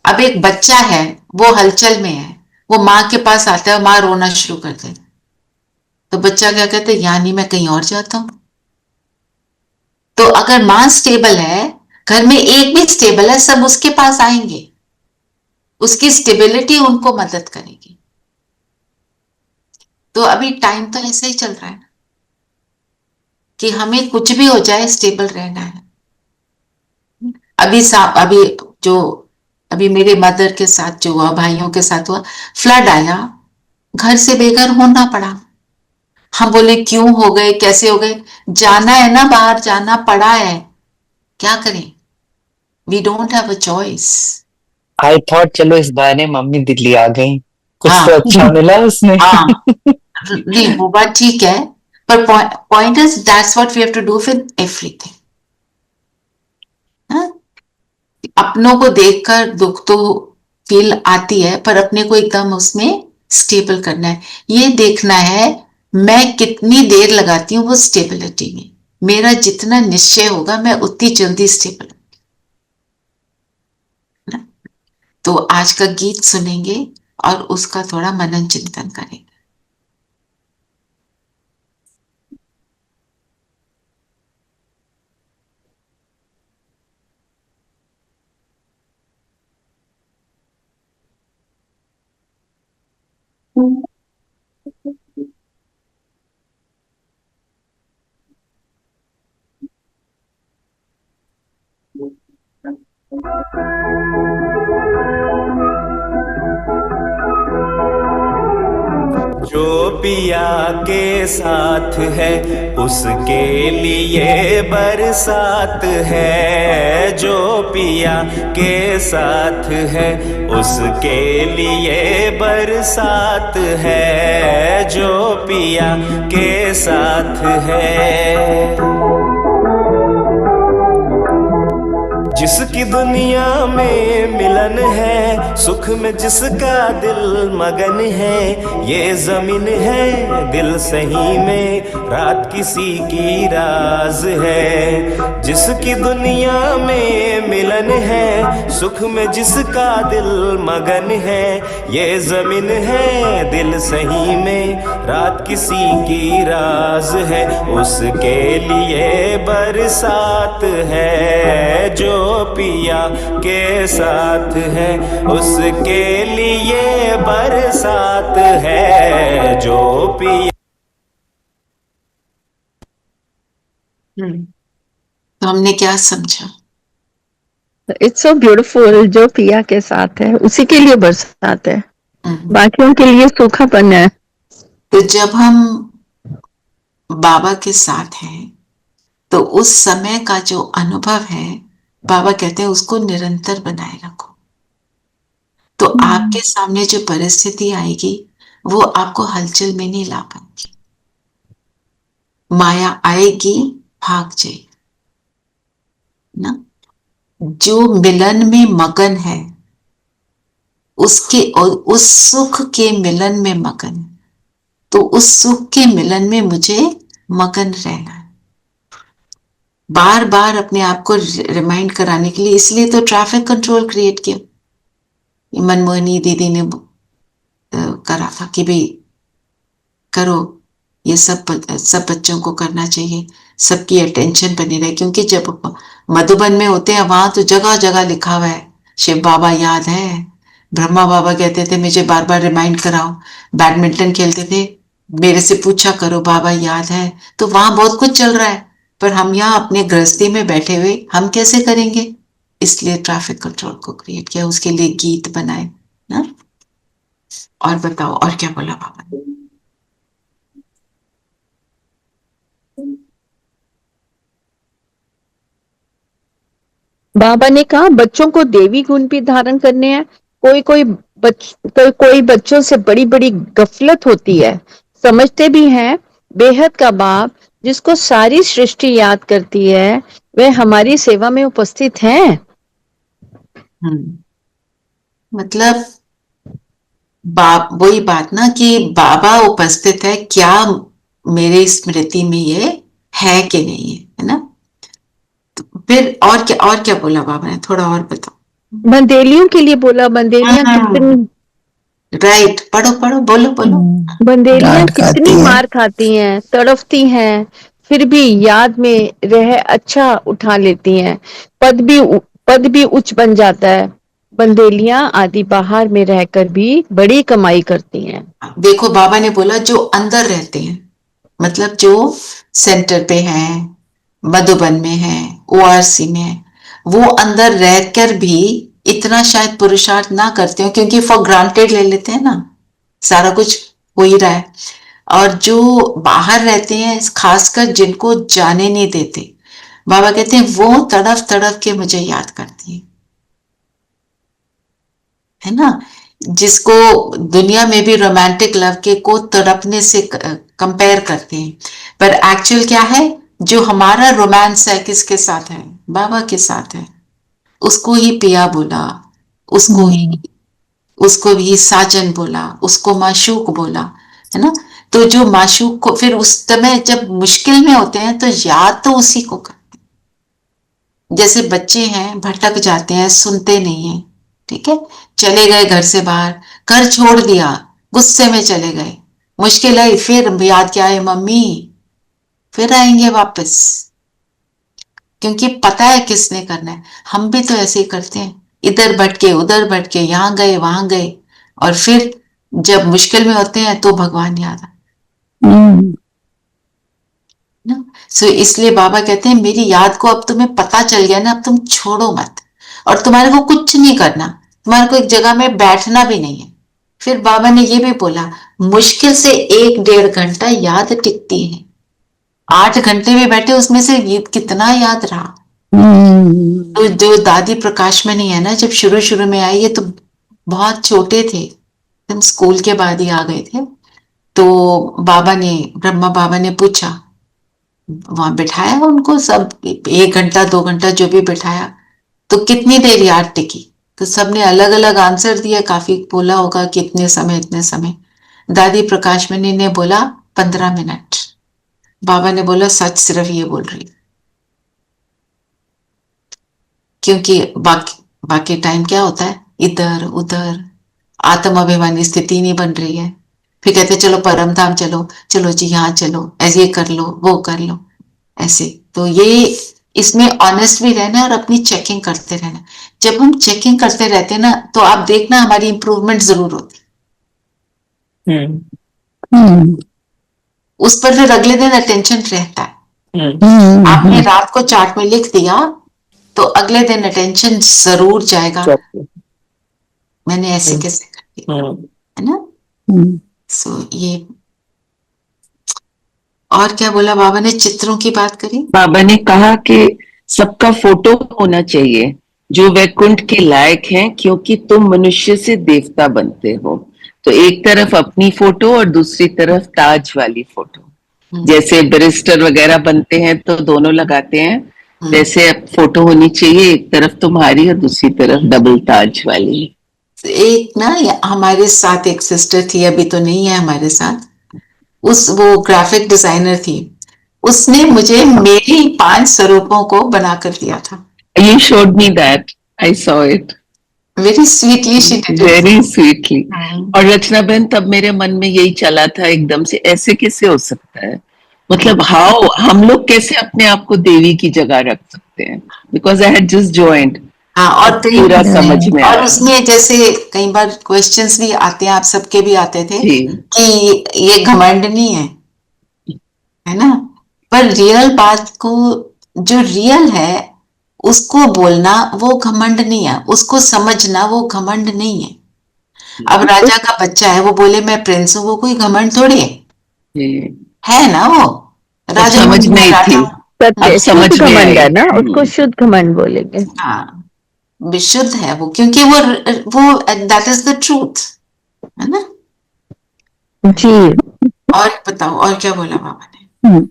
अब एक बच्चा है, वो हलचल में है, वो माँ के पास आता है, माँ रोना शुरू कर दे, तो बच्चा क्या कहता है, यानी मैं कहीं और जाता हूं। तो अगर माँ स्टेबल है, घर में एक भी स्टेबल है, सब उसके पास आएंगे, उसकी स्टेबिलिटी उनको मदद करेगी। तो अभी टाइम तो ऐसे ही चल रहा है कि हमें कुछ भी हो जाए स्टेबल रहना है। अभी जो अभी मेरे मदर के साथ जो हुआ, भाइयों के साथ हुआ, फ्लड आया, घर से बेघर होना पड़ा। हम बोले क्यों हो गए, कैसे हो गए, जाना है ना, बाहर जाना पड़ा है, क्या करें, we don't have a choice. I thought चलो इस बहाने मम्मी दिल्ली आ गई, कुछ हाँ तो अच्छा मिला उसमें। हाँ, नहीं वो बात ठीक है, पर point is that's what we have to do with everything. अपनों को देखकर दुख तो फील आती है, पर अपने को एकदम उसमें स्टेबल करना है। ये देखना है मैं कितनी देर लगाती हूँ वो स्टेबिलिटी में, मेरा जितना निश्चय होगा मैं उतनी जल्दी स्टेबल। तो आज का गीत सुनेंगे और उसका थोड़ा मनन चिंतन करेंगे। पिया के साथ है उसके लिए बरसात है, जो पिया के साथ है उसके लिए बरसात है, जो पिया के साथ है। जिसकी दुनिया में मिलन है, सुख में जिसका दिल मगन है, ये जमीन है दिल सही में रात किसी की राज है। जिसकी दुनिया में मिलन है, सुख में जिसका दिल मगन है, ये जमीन है दिल सही में रात किसी की राज है, उसके लिए बरसात है, जो पिया के साथ है उसके लिए बरसात है, जो पिया। तो हमने क्या समझा? इट्स सो ब्यूटीफुल, जो पिया के साथ है उसी के लिए बरसात है, बाकियों के लिए सूखापन है। तो जब हम बाबा के साथ हैं तो उस समय का जो अनुभव है, बाबा कहते हैं उसको निरंतर बनाए रखो। तो आपके सामने जो परिस्थिति आएगी वो आपको हलचल में नहीं ला पाएगी। माया आएगी, भाग जाएगी ना। जो मिलन में मगन है उसके और उस सुख के मिलन में मगन है, तो उस सुख के मिलन में मुझे मगन रहना है। बार बार अपने आप को रिमाइंड कराने के लिए, इसलिए तो ट्रैफिक कंट्रोल क्रिएट किया। मनमोहनी दीदी ने करा था कि भाई करो, ये सब बच्चों को करना चाहिए, सबकी अटेंशन बनी रहे। क्योंकि जब मधुबन में होते हैं वहां तो जगह जगह लिखा हुआ है शिव बाबा याद है। ब्रह्मा बाबा कहते थे मुझे बार बार रिमाइंड कराओ। बैडमिंटन खेलते थे, मेरे से पूछा करो बाबा याद है। तो वहां बहुत कुछ चल रहा है, पर हम यहाँ अपने गृहस्थी में बैठे हुए हम कैसे करेंगे? इसलिए ट्रैफिक कंट्रोल को क्रिएट किया, उसके लिए गीत बनाए ना। और बताओ और क्या बोला बाबा ने? बाबा ने कहा बच्चों को देवी गुण भी धारण करने हैं। कोई बच्चों से बड़ी बड़ी गफलत होती है, समझते भी हैं बेहद का बाप जिसको सारी सृष्टि याद करती है वह हमारी सेवा में उपस्थित है। मतलब वही बात ना कि बाबा उपस्थित है, क्या मेरे स्मृति में ये है कि नहीं है ना। तो फिर और क्या बोला बाबा ने, थोड़ा और बताओ। बंदेलियों के लिए बोला, बंदेलियां कितनी, राइट, पढ़ो बोलो। बंदेलियां कितनी मार खाती हैं, तड़फती हैं, फिर भी याद में रह अच्छा उठा लेती हैं। पद भी उच्च बन जाता है। बंदेलियां आदि बाहर में रहकर भी बड़ी कमाई करती हैं। देखो बाबा ने बोला जो अंदर रहते हैं, मतलब जो सेंटर पे हैं, मधुबन में है, ओआरसी में है, वो अंदर रहकर भी इतना शायद पुरुषार्थ ना करते हो, क्योंकि फॉर ग्रांटेड ले लेते हैं ना, सारा कुछ हो ही रहा है। और जो बाहर रहते हैं, खासकर जिनको जाने नहीं देते, बाबा कहते हैं वो तड़फ तड़फ के मुझे याद करती है ना। जिसको दुनिया में भी रोमांटिक लव के को तड़पने से कंपेयर करते हैं, पर एक्चुअल क्या है, जो हमारा रोमांस है किसके साथ है? बाबा के साथ है। उसको ही पिया बोला, उसको भी साजन बोला, उसको माशूक बोला, है ना। तो जो माशूक को फिर उस समय जब मुश्किल में होते हैं तो याद तो उसी को करते हैं। जैसे बच्चे हैं, भटक जाते हैं, सुनते नहीं है, ठीक है, चले गए घर से बाहर, घर छोड़ दिया, गुस्से में चले गए, मुश्किल आई, फिर याद क्या है, मम्मी, फिर आएंगे वापस, क्योंकि पता है किसने करना है। हम भी तो ऐसे ही करते हैं, इधर भटके उधर भटके, यहाँ गए वहां गए, और फिर जब मुश्किल में होते हैं तो भगवान याद आता। सो इसलिए बाबा कहते हैं मेरी याद को अब तुम्हें पता चल गया ना, अब तुम छोड़ो मत, और तुम्हारे को कुछ नहीं करना, तुम्हारे को एक जगह में बैठना भी नहीं है, फिर बाबा ने ये भी बोला, मुश्किल से 1-1.5 घंटा याद टिकती है। 8 घंटे में बैठे, उसमें से ये कितना याद रहा। तो जो दादी प्रकाश मणि है ना, जब शुरू शुरू में आई, ये तो बहुत छोटे थे, हम स्कूल के बाद ही आ गए थे। तो ब्रह्मा बाबा ने पूछा, वहां बिठाया उनको, सब 1 घंटा 2 घंटा जो भी बिठाया, तो कितनी देर याद टिकी। तो सबने अलग अलग आंसर दिया, काफी बोला होगा कि इतने समय इतने समय। दादी प्रकाश मणि ने बोला 15 मिनट। बाबा ने बोला सच सिर्फ ये बोल रही, क्योंकि बाकी टाइम क्या होता है, इधर उधर आत्म अभिमानी स्थिति नहीं बन रही है। फिर कहते चलो परम धाम चलो, चलो जी यहाँ चलो, ऐसे कर लो वो कर लो, ऐसे। तो ये इसमें ऑनेस्ट भी रहना और अपनी चेकिंग करते रहना। जब हम चेकिंग करते रहते हैं ना, तो आप देखना हमारी इंप्रूवमेंट जरूर होती। उस पर फिर अगले दिन अटेंशन रहता है। आपने रात को चार्ट में लिख दिया तो अगले दिन अटेंशन जरूर जाएगा, मैंने ऐसे कैसे कर दिया, है ना। सो ये और क्या बोला बाबा ने, चित्रों की बात करी। बाबा ने कहा कि सबका फोटो होना चाहिए जो वैकुंठ के लायक हैं, क्योंकि तुम मनुष्य से देवता बनते हो। तो एक तरफ अपनी फोटो और दूसरी तरफ ताज वाली फोटो। जैसे बैरिस्टर वगैरह बनते हैं तो दोनों लगाते हैं, वैसे अब फोटो होनी चाहिए, एक तरफ तुम्हारी और दूसरी तरफ डबल ताज वाली। एक ना हमारे साथ एक सिस्टर थी, अभी तो नहीं है हमारे साथ, वो ग्राफिक डिजाइनर थी, उसने मुझे मेरी 5 स्वरूपों को बनाकर दिया था। You showed me that. I saw it. Very sweetly she did it. Very sweetly. और रचना बहन, तब मेरे मन में यही चला था एकदम से, ऐसे कैसे हो सकता है, मतलब हाउ हम लोग कैसे अपने आप को देवी की जगह रख सकते हैं, because I had just joined. हाँ, और पूरा समझ में और उसमें जैसे कई बार क्वेश्चंस भी आते हैं, आप सबके भी आते थे कि ये घमंड नहीं है ना, पर रियल बात को, जो रियल है उसको बोलना वो घमंड नहीं है, उसको समझना वो घमंड नहीं है। अब राजा का बच्चा है, वो बोले मैं प्रिंस हूँ, वो कोई घमंड थोड़ी है ना, वो राजा समझ नहीं थी, समझ घमंड है ना, उसको शुद्ध घमंड बोलेंगे। हाँ, विशुद्ध है वो, क्योंकि वो दैट इज द ट्रूथ, है ना जी। और बताओ और क्या बोला बाबा ने।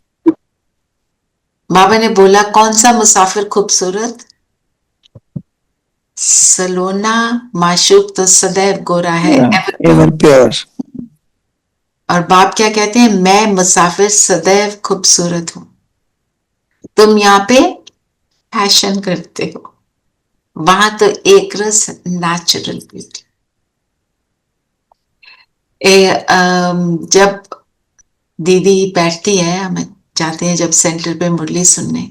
बाबा ने बोला कौन सा मुसाफिर खूबसूरत, सलोना माशूक तो सदैव गोरा है, एवर प्योर। और बाप क्या कहते हैं, मैं मुसाफिर सदैव खूबसूरत हूं। तुम यहाँ पे फैशन करते हो, वहां तो एक रस नेचुरल ब्यूटी। जब दीदी बैठती है, हमें जाते हैं जब सेंटर पे मुरली सुनने,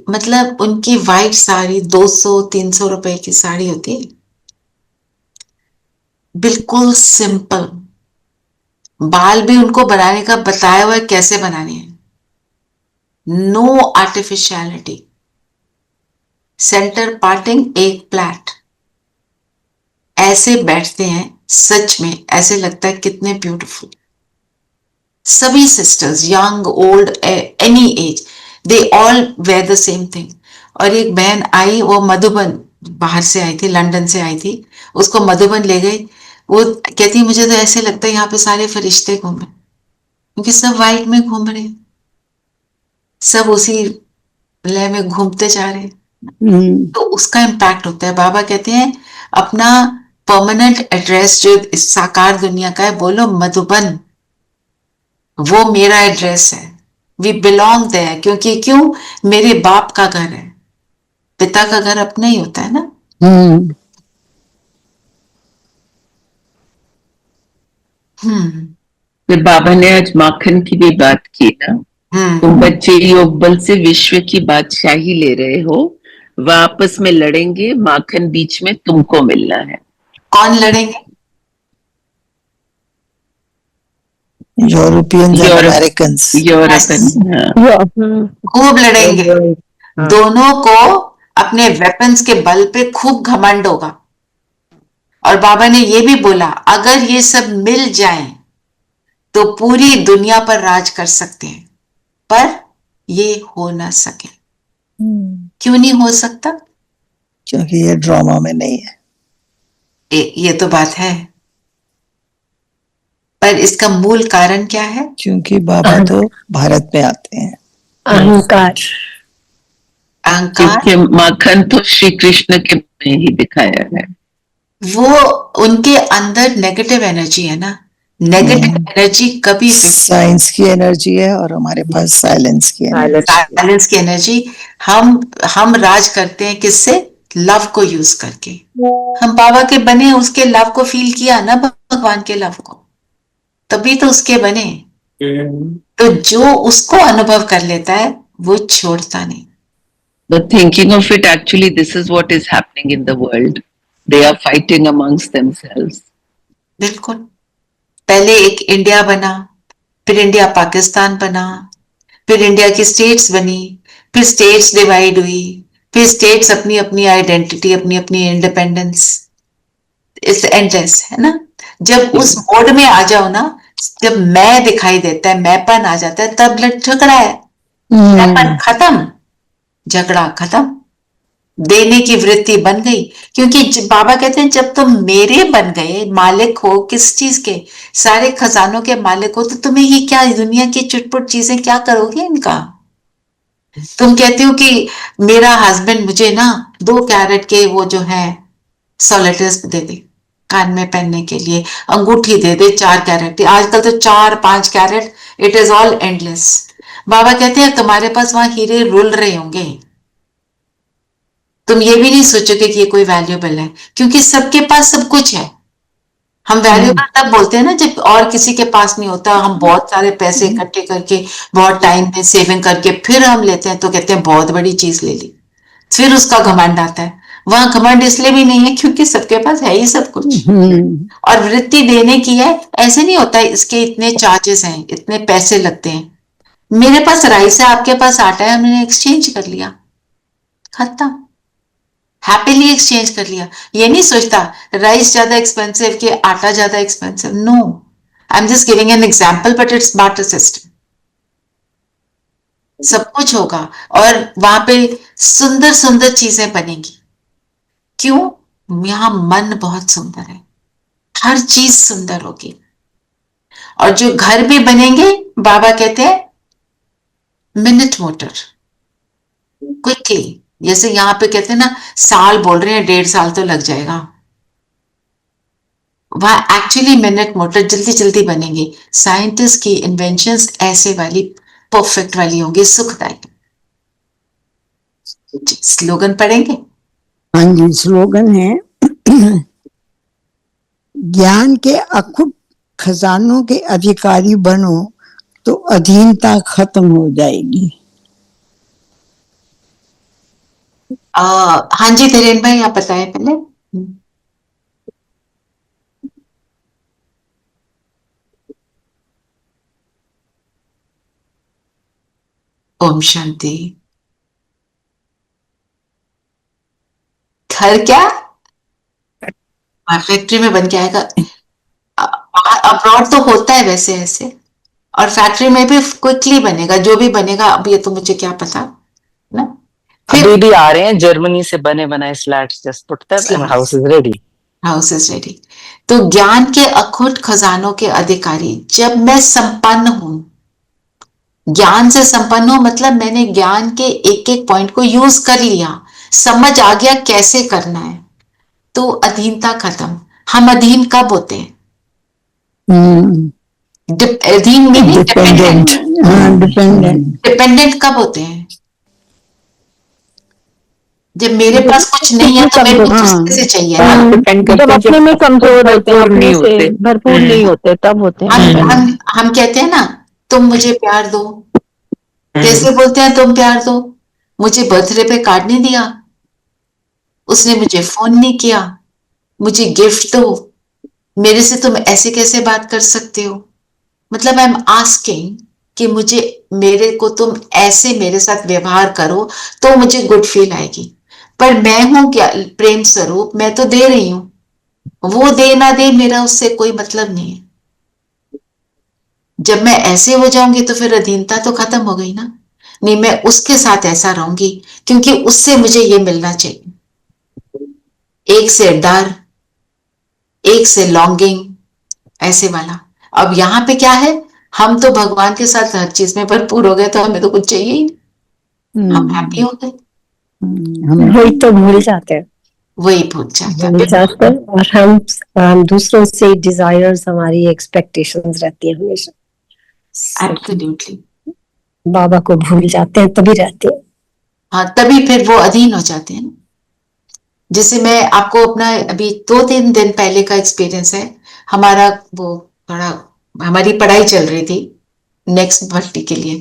मतलब उनकी वाइट साड़ी 200-300 रुपए की साड़ी होती है, बिल्कुल सिंपल, बाल भी उनको बनाने का बताया हुआ है कैसे बनाने हैं, नो आर्टिफिशियलिटी, सेंटर पार्टिंग एक प्लैट, ऐसे बैठते हैं, सच में ऐसे लगता है कितने ब्यूटीफुल। सभी sisters, young old any age, they all were the same thing. और एक बहन आई, वो मधुबन बाहर से आई थी, लंदन से आई थी, उसको मधुबन ले गई, वो कहती मुझे तो ऐसे लगता है यहाँ पे सारे फरिश्ते घूमे, क्योंकि सब वाइट में घूम रहे, सब उसी लय में घूमते जा रहे, तो उसका इम्पैक्ट होता है। बाबा कहते हैं अपना परमानेंट एड्रेस जो इस साकार दुनिया का है, बोलो मधुबन, वो मेरा एड्रेस है, वी बिलोंग देयर, क्योंकि क्यों, मेरे बाप का घर है, पिता का घर अपना ही होता है ना। फिर बाबा ने आज माखन की भी बात की ना, तुम बच्चे योग बल से विश्व की बादशाही ले रहे हो, वह आपस में लड़ेंगे, माखन बीच में तुमको मिलना है। कौन लड़ेंगे? यूरोपियंस और अमेरिकन्स। खूब लड़ेंगे, दोनों को अपने वेपन्स के बल पे खूब घमंड होगा, और बाबा ने ये भी बोला, अगर ये सब मिल जाए तो पूरी दुनिया पर राज कर सकते हैं, पर ये हो ना सके। क्यों नहीं हो सकता? क्योंकि ये ड्रामा में नहीं है। ये तो बात है, पर इसका मूल कारण क्या है? क्योंकि बाबा तो भारत में आते हैं। अहंकार। क्योंकि माखन तो श्री कृष्ण के में ही दिखाया है। वो उनके अंदर नेगेटिव एनर्जी है ना, नेगेटिव एनर्जी कभी साइंस की एनर्जी है और हमारे पास साइलेंस की एनर्जी। साइलेंस की एनर्जी। हम राज करते हैं किससे? लव को यूज करके। हम बाबा के बने, उसके लव को फील किया ना, भगवान के लव को, तभी तो उसके बने। तो जो उसको अनुभव कर लेता है वो छोड़ता नहीं। But thinking of it, actually, this is what is happening in the world. They are fighting amongst themselves. बिल्कुल। पहले एक इंडिया बना, फिर इंडिया पाकिस्तान बना, फिर इंडिया की स्टेट्स बनी, फिर स्टेट्स डिवाइड हुई, फिर स्टेट्स अपनी अपनी आइडेंटिटी, अपनी अपनी इंडिपेंडेंस। इट्स एंडलेस, है ना? जब उस मोड में आ जाओ ना, जब मैं दिखाई देता है, मैंपन आ जाता है, तब झगड़ा है। मैंपन खत्म, झगड़ा खत्म, देने की वृत्ति बन गई। क्योंकि बाबा कहते हैं जब तुम मेरे बन गए, मालिक हो किस चीज के? सारे खजानों के मालिक हो, तो तुम्हें ये क्या दुनिया की चुटपुट चीजें क्या करोगे इनका? तुम कहते हो कि मेरा हस्बैंड मुझे ना 2 कैरेट के वो जो है सोलेटर्स दे दे कान में पहनने के लिए, अंगूठी दे दे 4 कैरेट, आजकल तो 4-5 carat, it is all endless. बाबा कहते हैं तुम्हारे पास वहां हीरे रुल रहे होंगे, तुम ये भी नहीं सोचोगे कि ये कोई वैल्यूएबल है, क्योंकि सबके पास सब कुछ है। हम वैल्यूएबल तब बोलते हैं ना जब और किसी के पास नहीं होता। हम बहुत सारे पैसे इकट्ठे करके, बहुत टाइम में सेविंग करके फिर हम लेते हैं, तो कहते हैं बहुत बड़ी चीज ले ली, फिर उसका घमंड आता है। वहां घमंड इसलिए भी नहीं है क्योंकि सबके पास है ही सब कुछ, और वृत्ति देने की है। ऐसे नहीं होता है इसके इतने चार्जेस हैं, इतने पैसे लगते हैं। मेरे पास राइस है, आपके पास आटा है, हमने एक्सचेंज कर लिया, खत्म, हैप्पीली एक्सचेंज कर लिया। ये नहीं सोचता राइस ज्यादा एक्सपेंसिव कि आटा ज्यादा expensive. No, I am just giving an example, but it's barter system. सब कुछ होगा और वहां पे सुंदर सुंदर चीजें बनेंगी। क्यों? यहां मन बहुत सुंदर है, हर चीज सुंदर होगी। और जो घर भी बनेंगे, बाबा कहते हैं मिनट मोटर, क्विकली। जैसे यहाँ पे कहते हैं ना, साल बोल रहे हैं, 1.5 साल तो लग जाएगा। वहां एक्चुअली मिनट मोटर जल्दी जल्दी बनेंगे। साइंटिस्ट की इन्वेंशंस ऐसे वाली परफेक्ट वाली होंगी, सुखदायक। स्लोगन पढ़ेंगे? हाँ जी, स्लोगन है ज्ञान के अखुट खजानों के अधिकारी बनो तो अधीनता खत्म हो जाएगी। हाँ जी धीरेन भाई, आप बताएं पहले। ओम शांति। घर क्या फैक्ट्री में बन के आएगा? अब्रॉड तो होता है वैसे ऐसे, और फैक्ट्री में भी क्विकली बनेगा, जो भी बनेगा। अब ये तो मुझे क्या पता ना। अभी भी आ रहे हैं जर्मनी से बने बनाए flats, just put that and house is ready. House is ready. तो ज्ञान के अखुट खजानों के अधिकारी, जब मैं संपन्न हूं, ज्ञान से संपन्न हूं मतलब मैंने ज्ञान के एक एक पॉइंट को यूज कर लिया, समझ आ गया कैसे करना है, तो अधीनता खत्म। हम अधीन कब होते हैं? अधीन में डिपेंडेंट। डिपेंडेंट कब होते हैं? जब मेरे पास कुछ नहीं है तो मेरे को दूसरे से चाहिए ना। जब अपने में कमजोर होते हैं, अपने से भरपूर नहीं होते, तब होते हैं। हम कहते हैं ना, तुम मुझे प्यार दो। कैसे बोलते हैं तुम प्यार दो? मुझे बर्थडे पे कार्ड नहीं दिया, उसने मुझे फोन नहीं किया, मुझे गिफ्ट दो, मेरे से तुम ऐसे कैसे बात कर सकते हो? मतलब आई एम आस्किंग कि मुझे, मेरे को तुम ऐसे मेरे साथ व्यवहार करो तो मुझे गुड फील आएगी। पर मैं हूं क्या प्रेम स्वरूप? मैं तो दे रही हूं, वो दे ना दे मेरा उससे कोई मतलब नहीं है। जब मैं ऐसे हो जाऊंगी तो फिर अधीनता तो खत्म हो गई ना। नहीं, मैं उसके साथ ऐसा रहूंगी क्योंकि उससे मुझे ये मिलना चाहिए। एक से डर, एक से लॉन्गिंग, ऐसे वाला। अब यहाँ पे क्या है, हम तो भगवान के साथ हर चीज में भरपूर हो गए तो हमें तो कुछ चाहिए ही नहीं, हम हैप्पी हो गए। वही तो भूल जाते हैं, वही भूल जाते भूल जाते हैं। और हम दूसरों से डिजायर्स, हमारी एक्सपेक्टेशंस रहती है हमेशा। एब्सोल्युटली। बाबा को भूल जाते हैं तभी रहते हैं। हाँ, तभी फिर वो अधीन हो जाते हैं ना। जैसे मैं आपको अपना अभी 2-3 दिन पहले का एक्सपीरियंस है। हमारा वो थोड़ा, हमारी पढ़ाई चल रही थी नेक्स्ट भर्ती के लिए,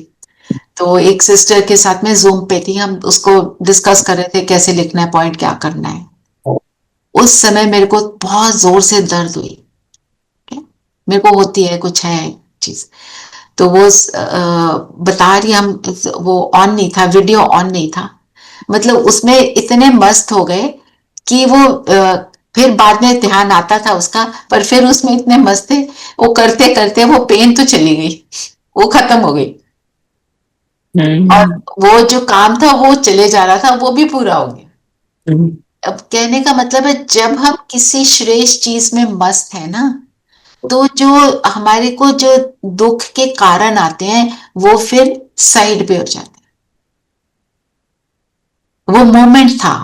तो एक सिस्टर के साथ में जूम पे थी, हम उसको डिस्कस कर रहे थे कैसे लिखना है, पॉइंट क्या करना है। उस समय मेरे को बहुत जोर से दर्द हुई, मेरे को होती है, कुछ है चीज। तो वो बता रही, हम वो ऑन नहीं था, वीडियो ऑन नहीं था, मतलब उसमें इतने मस्त हो गए कि वो फिर बाद में ध्यान आता था उसका, पर फिर उसमें इतने मस्त थे, वो करते करते वो पेन तो चली गई, वो खत्म हो गई, और वो जो काम था वो चले जा रहा था, वो भी पूरा हो गया। अब कहने का मतलब है, जब हम किसी श्रेष्ठ चीज में मस्त है ना, तो जो हमारे को जो दुख के कारण आते हैं वो फिर साइड पे हो जाते हैं। वो मोमेंट था,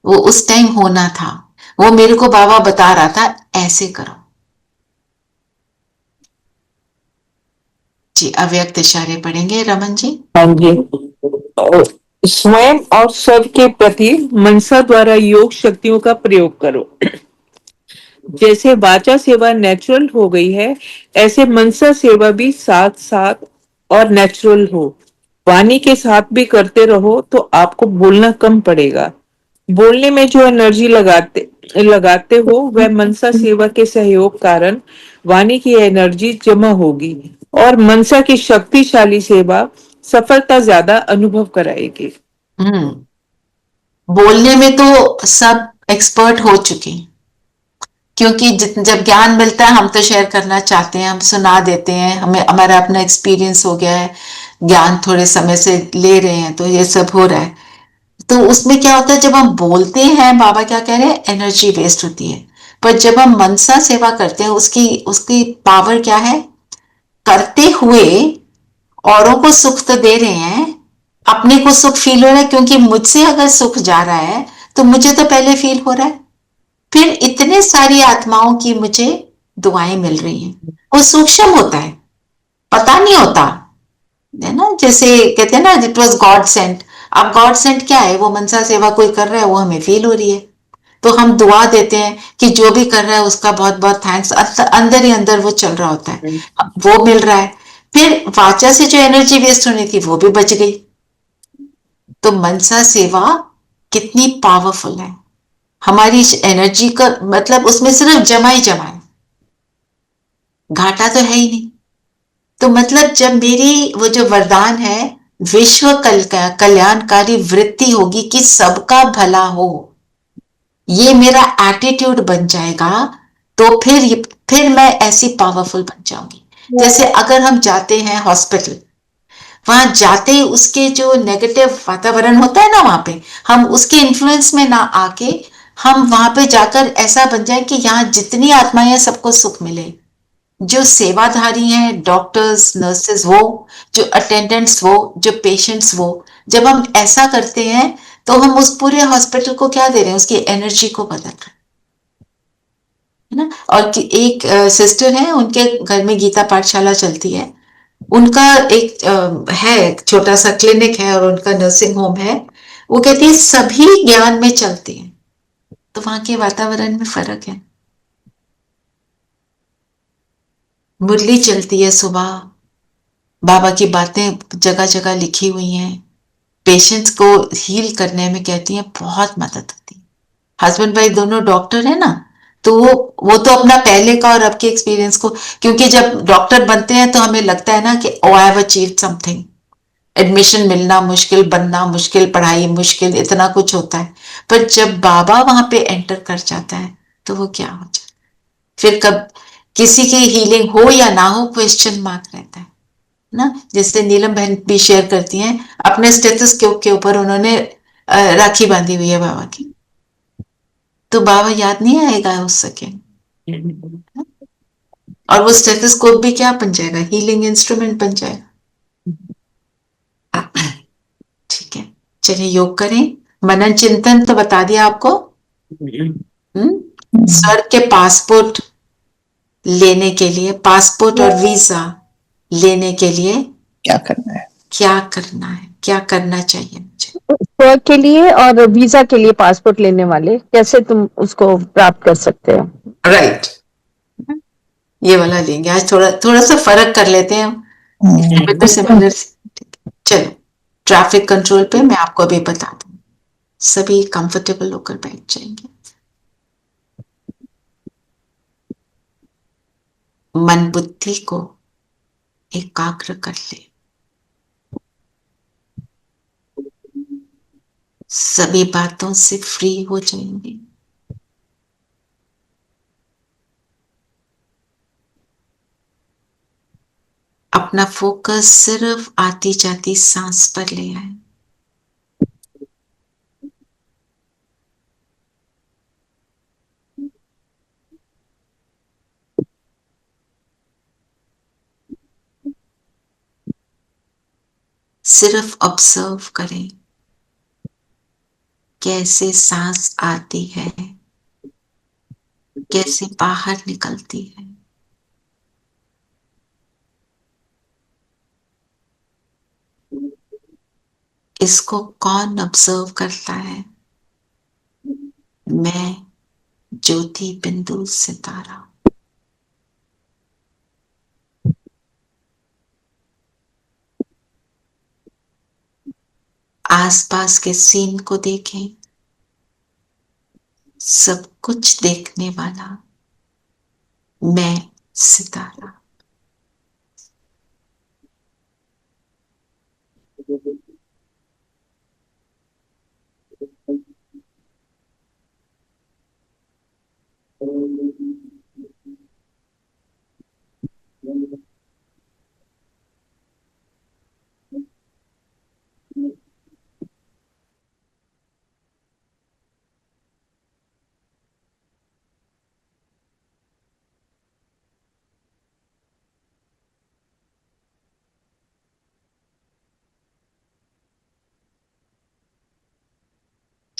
वो उस टाइम होना था, वो मेरे को बाबा बता रहा था ऐसे करो। जी, अव्यक्त इशारे पढ़ेंगे रमन जी। हाँ जी। और स्वयं और सबके प्रति मनसा द्वारा योग शक्तियों का प्रयोग करो। जैसे वाचा सेवा नेचुरल हो गई है, ऐसे मनसा सेवा भी साथ साथ और नेचुरल हो। वाणी के साथ भी करते रहो तो आपको बोलना कम पड़ेगा। बोलने में जो एनर्जी लगाते हो वह मनसा सेवा के सहयोग कारण वाणी की एनर्जी जमा होगी और मनसा की शक्तिशाली सेवा सफलता ज्यादा अनुभव कराएगी। बोलने में तो सब एक्सपर्ट हो चुके हैं, क्योंकि जब ज्ञान मिलता है हम तो शेयर करना चाहते हैं, हम सुना देते हैं, हमें हमारा अपना एक्सपीरियंस हो गया है, ज्ञान थोड़े समय से ले रहे हैं, तो ये सब हो रहा है। तो उसमें क्या होता है, जब हम बोलते हैं, बाबा क्या कह रहे हैं, एनर्जी वेस्ट होती है। पर जब हम मनसा सेवा करते हैं, उसकी उसकी पावर क्या है, करते हुए औरों को सुख तो दे रहे हैं, अपने को सुख फील हो रहा है, क्योंकि मुझसे अगर सुख जा रहा है तो मुझे तो पहले फील हो रहा है, फिर इतने सारी आत्माओं की मुझे दुआएं मिल रही हैं। वो सूक्ष्म होता है, पता नहीं होता है ना, जैसे कहते हैं ना, इट वॉज गॉड सेंट। अब गॉड सेंट क्या है, वो मनसा सेवा कोई कर रहा है, वो हमें फील हो रही है, तो हम दुआ देते हैं कि जो भी कर रहा है उसका बहुत बहुत थैंक्स, अंदर ही अंदर वो चल रहा होता है, वो मिल रहा है। फिर वाचा से जो एनर्जी वेस्ट होनी थी वो भी बच गई। तो मनसा सेवा कितनी पावरफुल है, हमारी एनर्जी का मतलब उसमें सिर्फ जमा ही जमा है, घाटा तो है ही नहीं। तो मतलब जब मेरी वो जो वरदान है, विश्व कल्याणकारी वृत्ति होगी कि सबका भला हो, ये मेरा एटीट्यूड बन जाएगा, तो फिर मैं ऐसी पावरफुल बन जाऊंगी। जैसे अगर हम जाते हैं हॉस्पिटल, वहां जाते ही उसके जो नेगेटिव वातावरण होता है ना, वहां पे हम उसके इन्फ्लुएंस में ना आके हम वहां पे जाकर ऐसा बन जाए कि यहाँ जितनी आत्माएं हैं सबको सुख मिले। जो सेवाधारी हैं, डॉक्टर्स, नर्सेस, वो जो अटेंडेंट्स, वो जो पेशेंट्स, वो जब हम ऐसा करते हैं तो हम उस पूरे हॉस्पिटल को क्या दे रहे हैं, उसकी एनर्जी को बदल रहे हैं ना। और एक सिस्टर है, उनके घर में गीता पाठशाला चलती है, उनका एक है छोटा सा क्लिनिक है और उनका नर्सिंग होम है। वो कहती है सभी ज्ञान में चलते हैं, तो वहां के वातावरण में फर्क है। मुरली चलती है सुबह, बाबा की बातें जगह जगह लिखी हुई हैं, पेशेंट्स को हील करने में कहती हैं बहुत मदद होती है। हस्बैंड वाइफ दोनों डॉक्टर है ना, तो वो तो अपना पहले का और अब के एक्सपीरियंस को, क्योंकि जब डॉक्टर बनते हैं तो हमें लगता है ना कि oh I have achieved something, admission मिलना मुश्किल, बनना मुश्किल, पढ़ाई मुश्किल, इतना कुछ होता है। पर जब बाबा वहां पे एंटर कर जाता है तो वो क्या हो जाए, फिर कब किसी की हीलिंग हो या ना हो क्वेश्चन मार्क रहता है ना। जैसे नीलम बहन भी शेयर करती हैं, अपने स्टेथोस्कोप के ऊपर उन्होंने राखी बांधी हुई है बाबा की, तो बाबा याद नहीं आएगा उस सेकेंड, और वो स्टेथोस्कोप भी क्या बन जाएगा, हीलिंग इंस्ट्रूमेंट बन जाएगा। ठीक है, चलिए योग करें। मनन चिंतन तो बता दिया आपको। स्वर्ग के पासपोर्ट लेने के लिए, पासपोर्ट और वीजा लेने के लिए क्या करना है, क्या करना है, क्या करना चाहिए मुझे। स्वर्ग के लिए और वीजा के लिए पासपोर्ट लेने वाले कैसे तुम उसको प्राप्त कर सकते हो? राइट, ये वाला लेंगे आज, थोड़ा थोड़ा सा फर्क कर लेते हैं हम तो सिमिलर। चलो, ट्रैफिक कंट्रोल पे मैं आपको अभी बता दूं, सभी कंफर्टेबल होकर बैठ जाएंगे। मन बुद्धि को एकाग्र कर ले, सभी बातों से फ्री हो जाएंगे। अपना फोकस सिर्फ आती जाती सांस पर ले आए। सिर्फ ऑब्जर्व करें कैसे सांस आती है, कैसे बाहर निकलती है। इसको कौन ऑब्जर्व करता है? मैं, ज्योति बिंदु सितारा। आसपास के सीन को देखें, सब कुछ देखने वाला मैं, सितारा।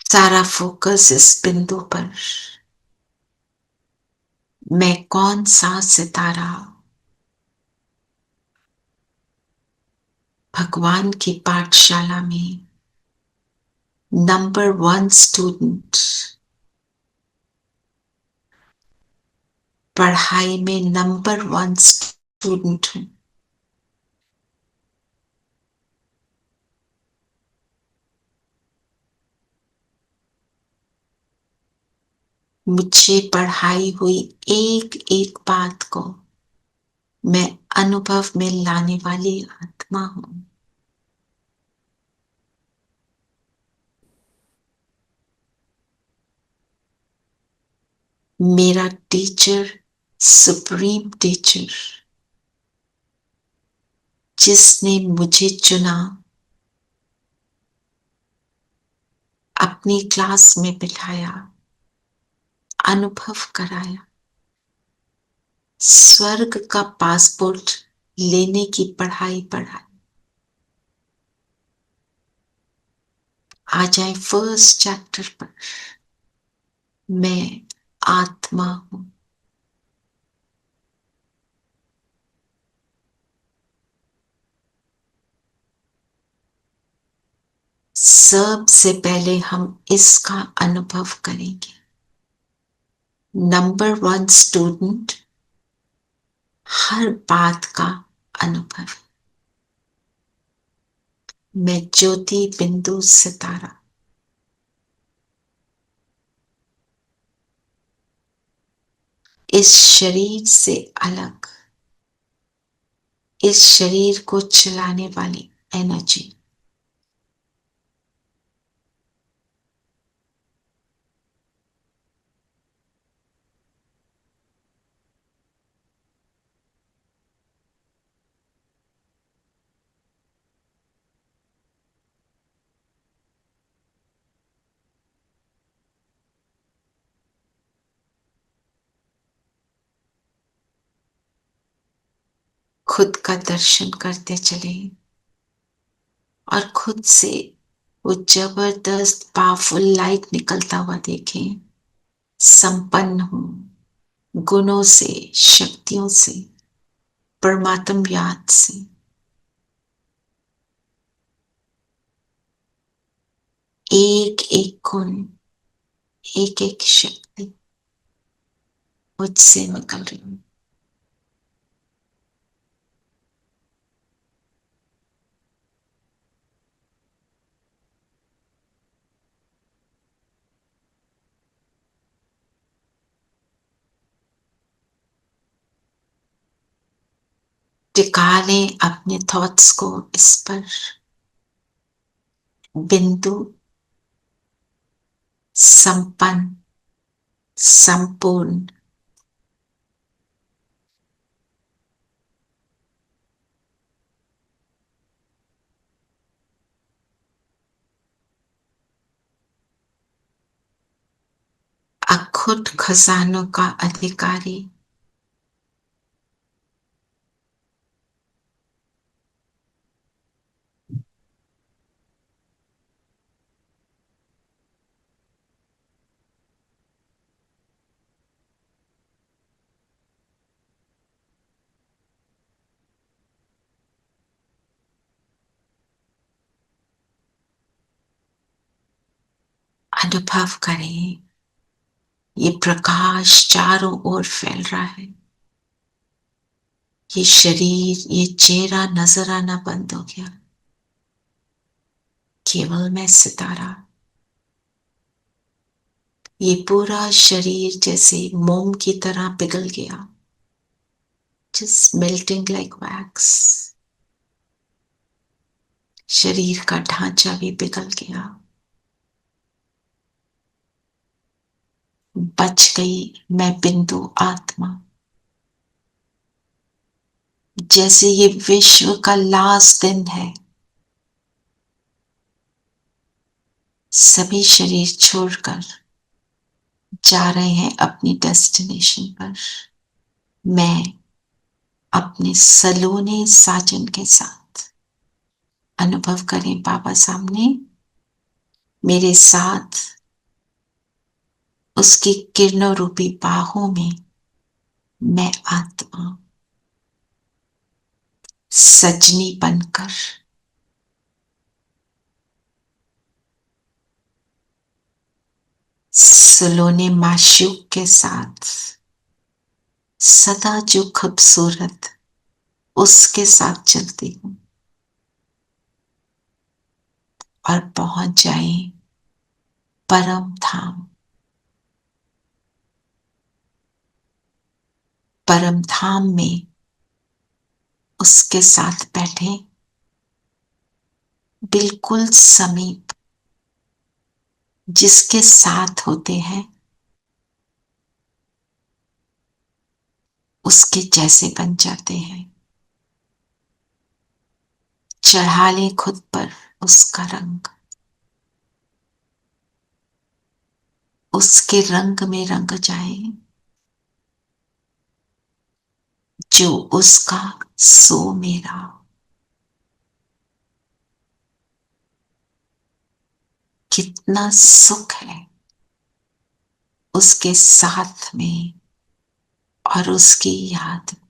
सारा फोकस इस बिंदु पर, मैं कौन सा सितारा भगवान की पाठशाला में नंबर 1 स्टूडेंट, पढ़ाई में नंबर 1 स्टूडेंट हूं। मुझे पढ़ाई हुई एक एक बात को मैं अनुभव में लाने वाली आत्मा हूं। मेरा टीचर, सुप्रीम टीचर, जिसने मुझे चुना, अपनी क्लास में बिठाया, अनुभव कराया, स्वर्ग का पासपोर्ट लेने की पढ़ाई पढ़ाई। आ जाए फर्स्ट चैप्टर पर, मैं आत्मा हूं। सबसे पहले हम इसका अनुभव करेंगे। नंबर 1 स्टूडेंट, हर बात का अनुभव। मैं ज्योति बिंदु सितारा। इस शरीर से अलग, इस शरीर को चलाने वाली एनर्जी। खुद का दर्शन करते चले और खुद से वो जबरदस्त पावरफुल लाइट निकलता हुआ देखें। संपन्न हूं गुणों से, शक्तियों से, परमात्म याद से। एक एक गुण, एक एक शक्ति मुझसे निकल रही हूं। टिका लें अपने थॉट्स को इस पर। बिंदु संपन्न, संपूर्ण, अखुट खजानों का अधिकारी। अनुभव करें ये प्रकाश चारों ओर फैल रहा है। ये शरीर, ये चेहरा नजर आना बंद हो गया। केवल मैं सितारा। ये पूरा शरीर जैसे मोम की तरह पिघल गया, जस्ट मेल्टिंग लाइक वैक्स। शरीर का ढांचा भी पिघल गया। बच गई मैं बिंदु आत्मा। जैसे ये विश्व का लास्ट दिन है, सभी शरीर छोड़कर जा रहे हैं अपनी डेस्टिनेशन पर। मैं अपने सलोने साजन के साथ। अनुभव करें बाबा सामने मेरे साथ, उसकी किरणों रूपी बाहों में मैं आत्मा सजनी बनकर सलोने माशूक के साथ सदा जो खूबसूरत उसके साथ चलती हूं और पहुंच जाए परम धाम। परम धाम में उसके साथ बैठे, बिल्कुल समीप, जिसके साथ होते हैं उसके जैसे बन जाते हैं। चढ़ा ले खुद पर उसका रंग, उसके रंग में रंग जाए। जो उसका सो मेरा। कितना सुख है उसके साथ में और उसकी याद।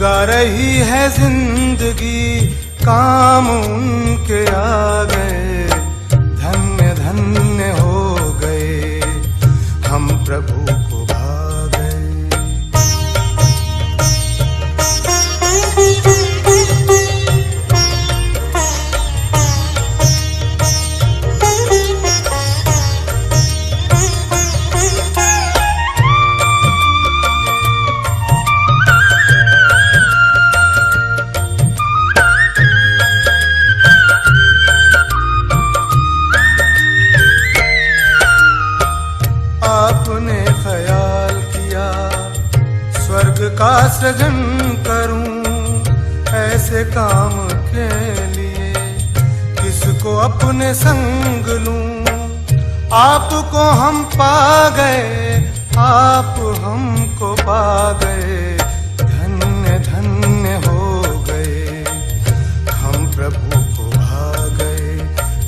गा रही है जिंदगी, काम उनके आ गए, धन्य धन्य हो गए, हम प्रभु को भा गए। आपने ख्याल किया स्वर्ग का सृजन करूं, ऐसे काम के लिए किसको अपने संग लूं। आपको हम पा गए, आप हमको पा गए, धन्य धन्य हो गए, हम प्रभु को भा गए,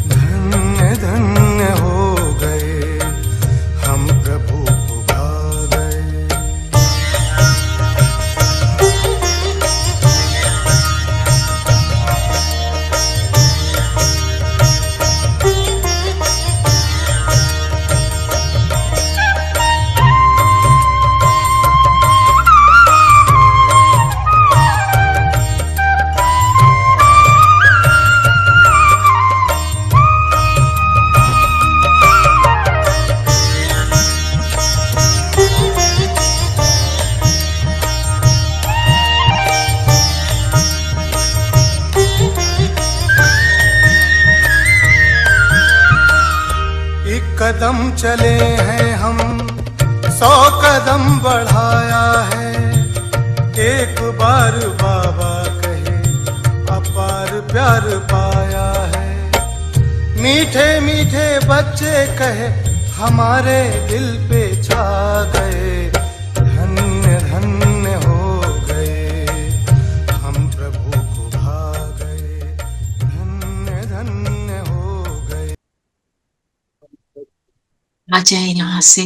धन्य धन्य हो गए, हम प्रभु को भा गए। एक कदम चले हैं हम, 100 कदम बढ़ाया है, एक बार बाबा कहे अपार प्यार पाया है। मीठे मीठे बच्चे कहे हमारे दिल पे छा गए, धन्य धन्य हो गए, हम प्रभु को भा गए, धन्य धन्य हो गए। आ जाए यहाँ से,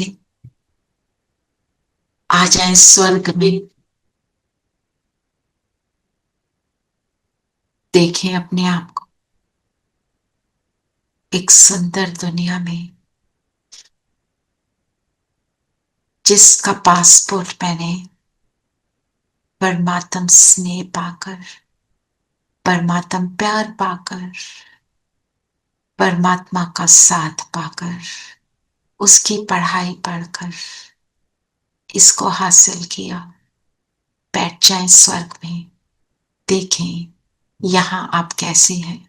आ जाए स्वर्ग में, देखें अपने आप को एक सुंदर दुनिया में, जिसका पासपोर्ट मैंने परमात्म स्नेह पाकर, परमात्म प्यार पाकर, परमात्मा का साथ पाकर, उसकी पढ़ाई पढ़कर इसको हासिल किया। बैठ जाएं स्वर्ग में, देखें यहां आप कैसे हैं।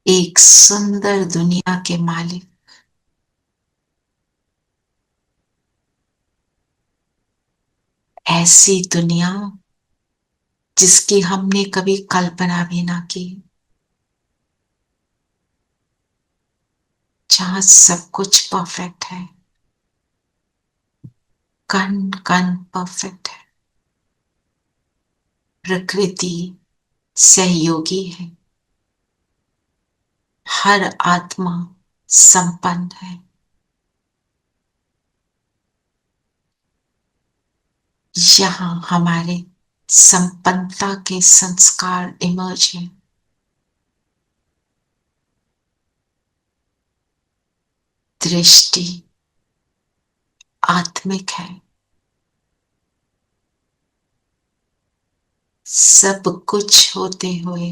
एक सुंदर दुनिया के मालिक, ऐसी दुनिया जिसकी हमने कभी कल्पना भी ना की, जहां सब कुछ परफेक्ट है, कण कण परफेक्ट है, प्रकृति सहयोगी है, हर आत्मा संपन्न है। यहाँ हमारे संपन्नता के संस्कार इमर्ज हैं। दृष्टि आत्मिक है, सब कुछ होते हुए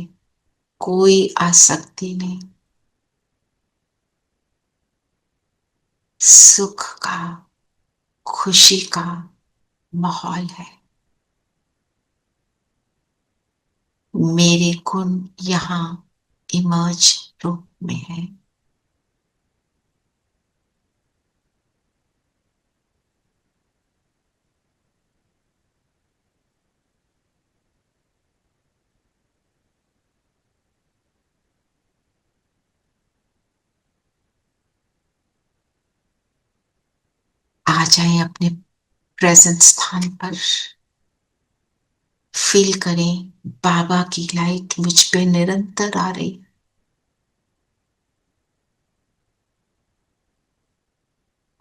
कोई आसक्ति नहीं, सुख का, खुशी का माहौल है। मेरे गुण यहाँ इमर्ज रूप में है। आ जाए अपने प्रेजेंट स्थान पर, फील करें बाबा की लाइट मुझ पे निरंतर आ रही,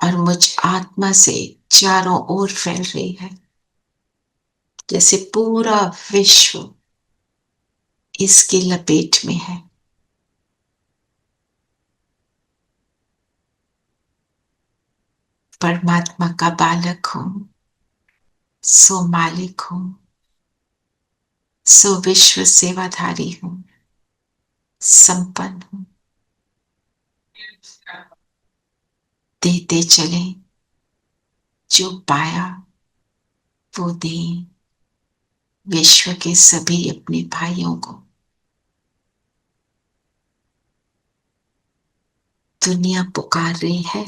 और मुझ आत्मा से चारों ओर फैल रही है, जैसे पूरा विश्व इसकी लपेट में है। परमात्मा का बालक हूं, सो मालिक हूं, सो विश्व सेवाधारी हूं, संपन्न हूं। देते चले, जो पाया वो दें विश्व के सभी अपने भाइयों को। दुनिया पुकार रही है,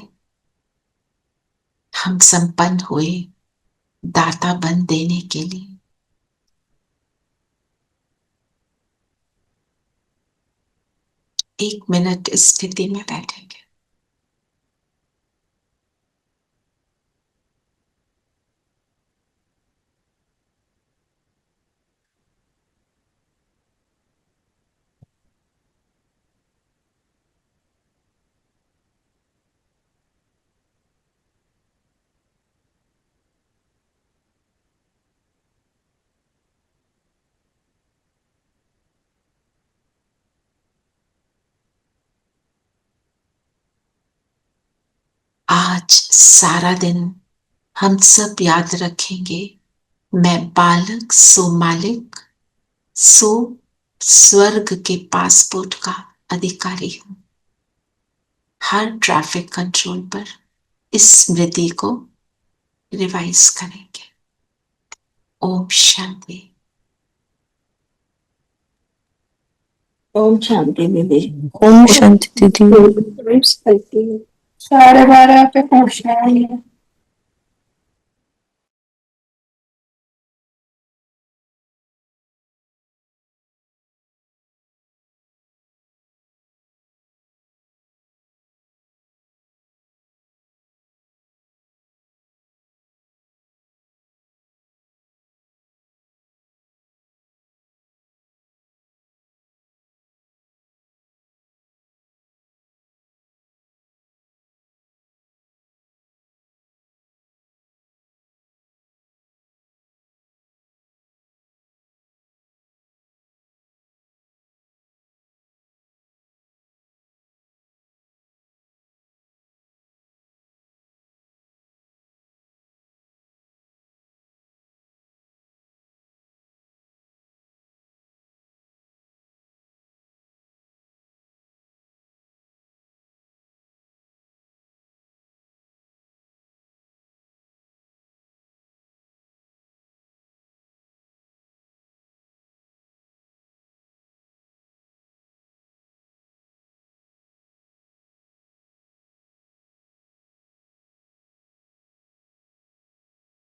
हम संपन्न हुए दाता बन देने के लिए। एक मिनट इस स्थिति में बैठेंगे। आज सारा दिन हम सब याद रखेंगे, मैं बालक सो मालिक, सो स्वर्ग के पासपोर्ट का अधिकारी हूं। हर ट्रैफिक कंट्रोल पर इस स्मृति को रिवाइज करेंगे। ओम शांति। ओम शांति दीदी। ओम शांति दीदी। 12:30 पे पहुंचना है।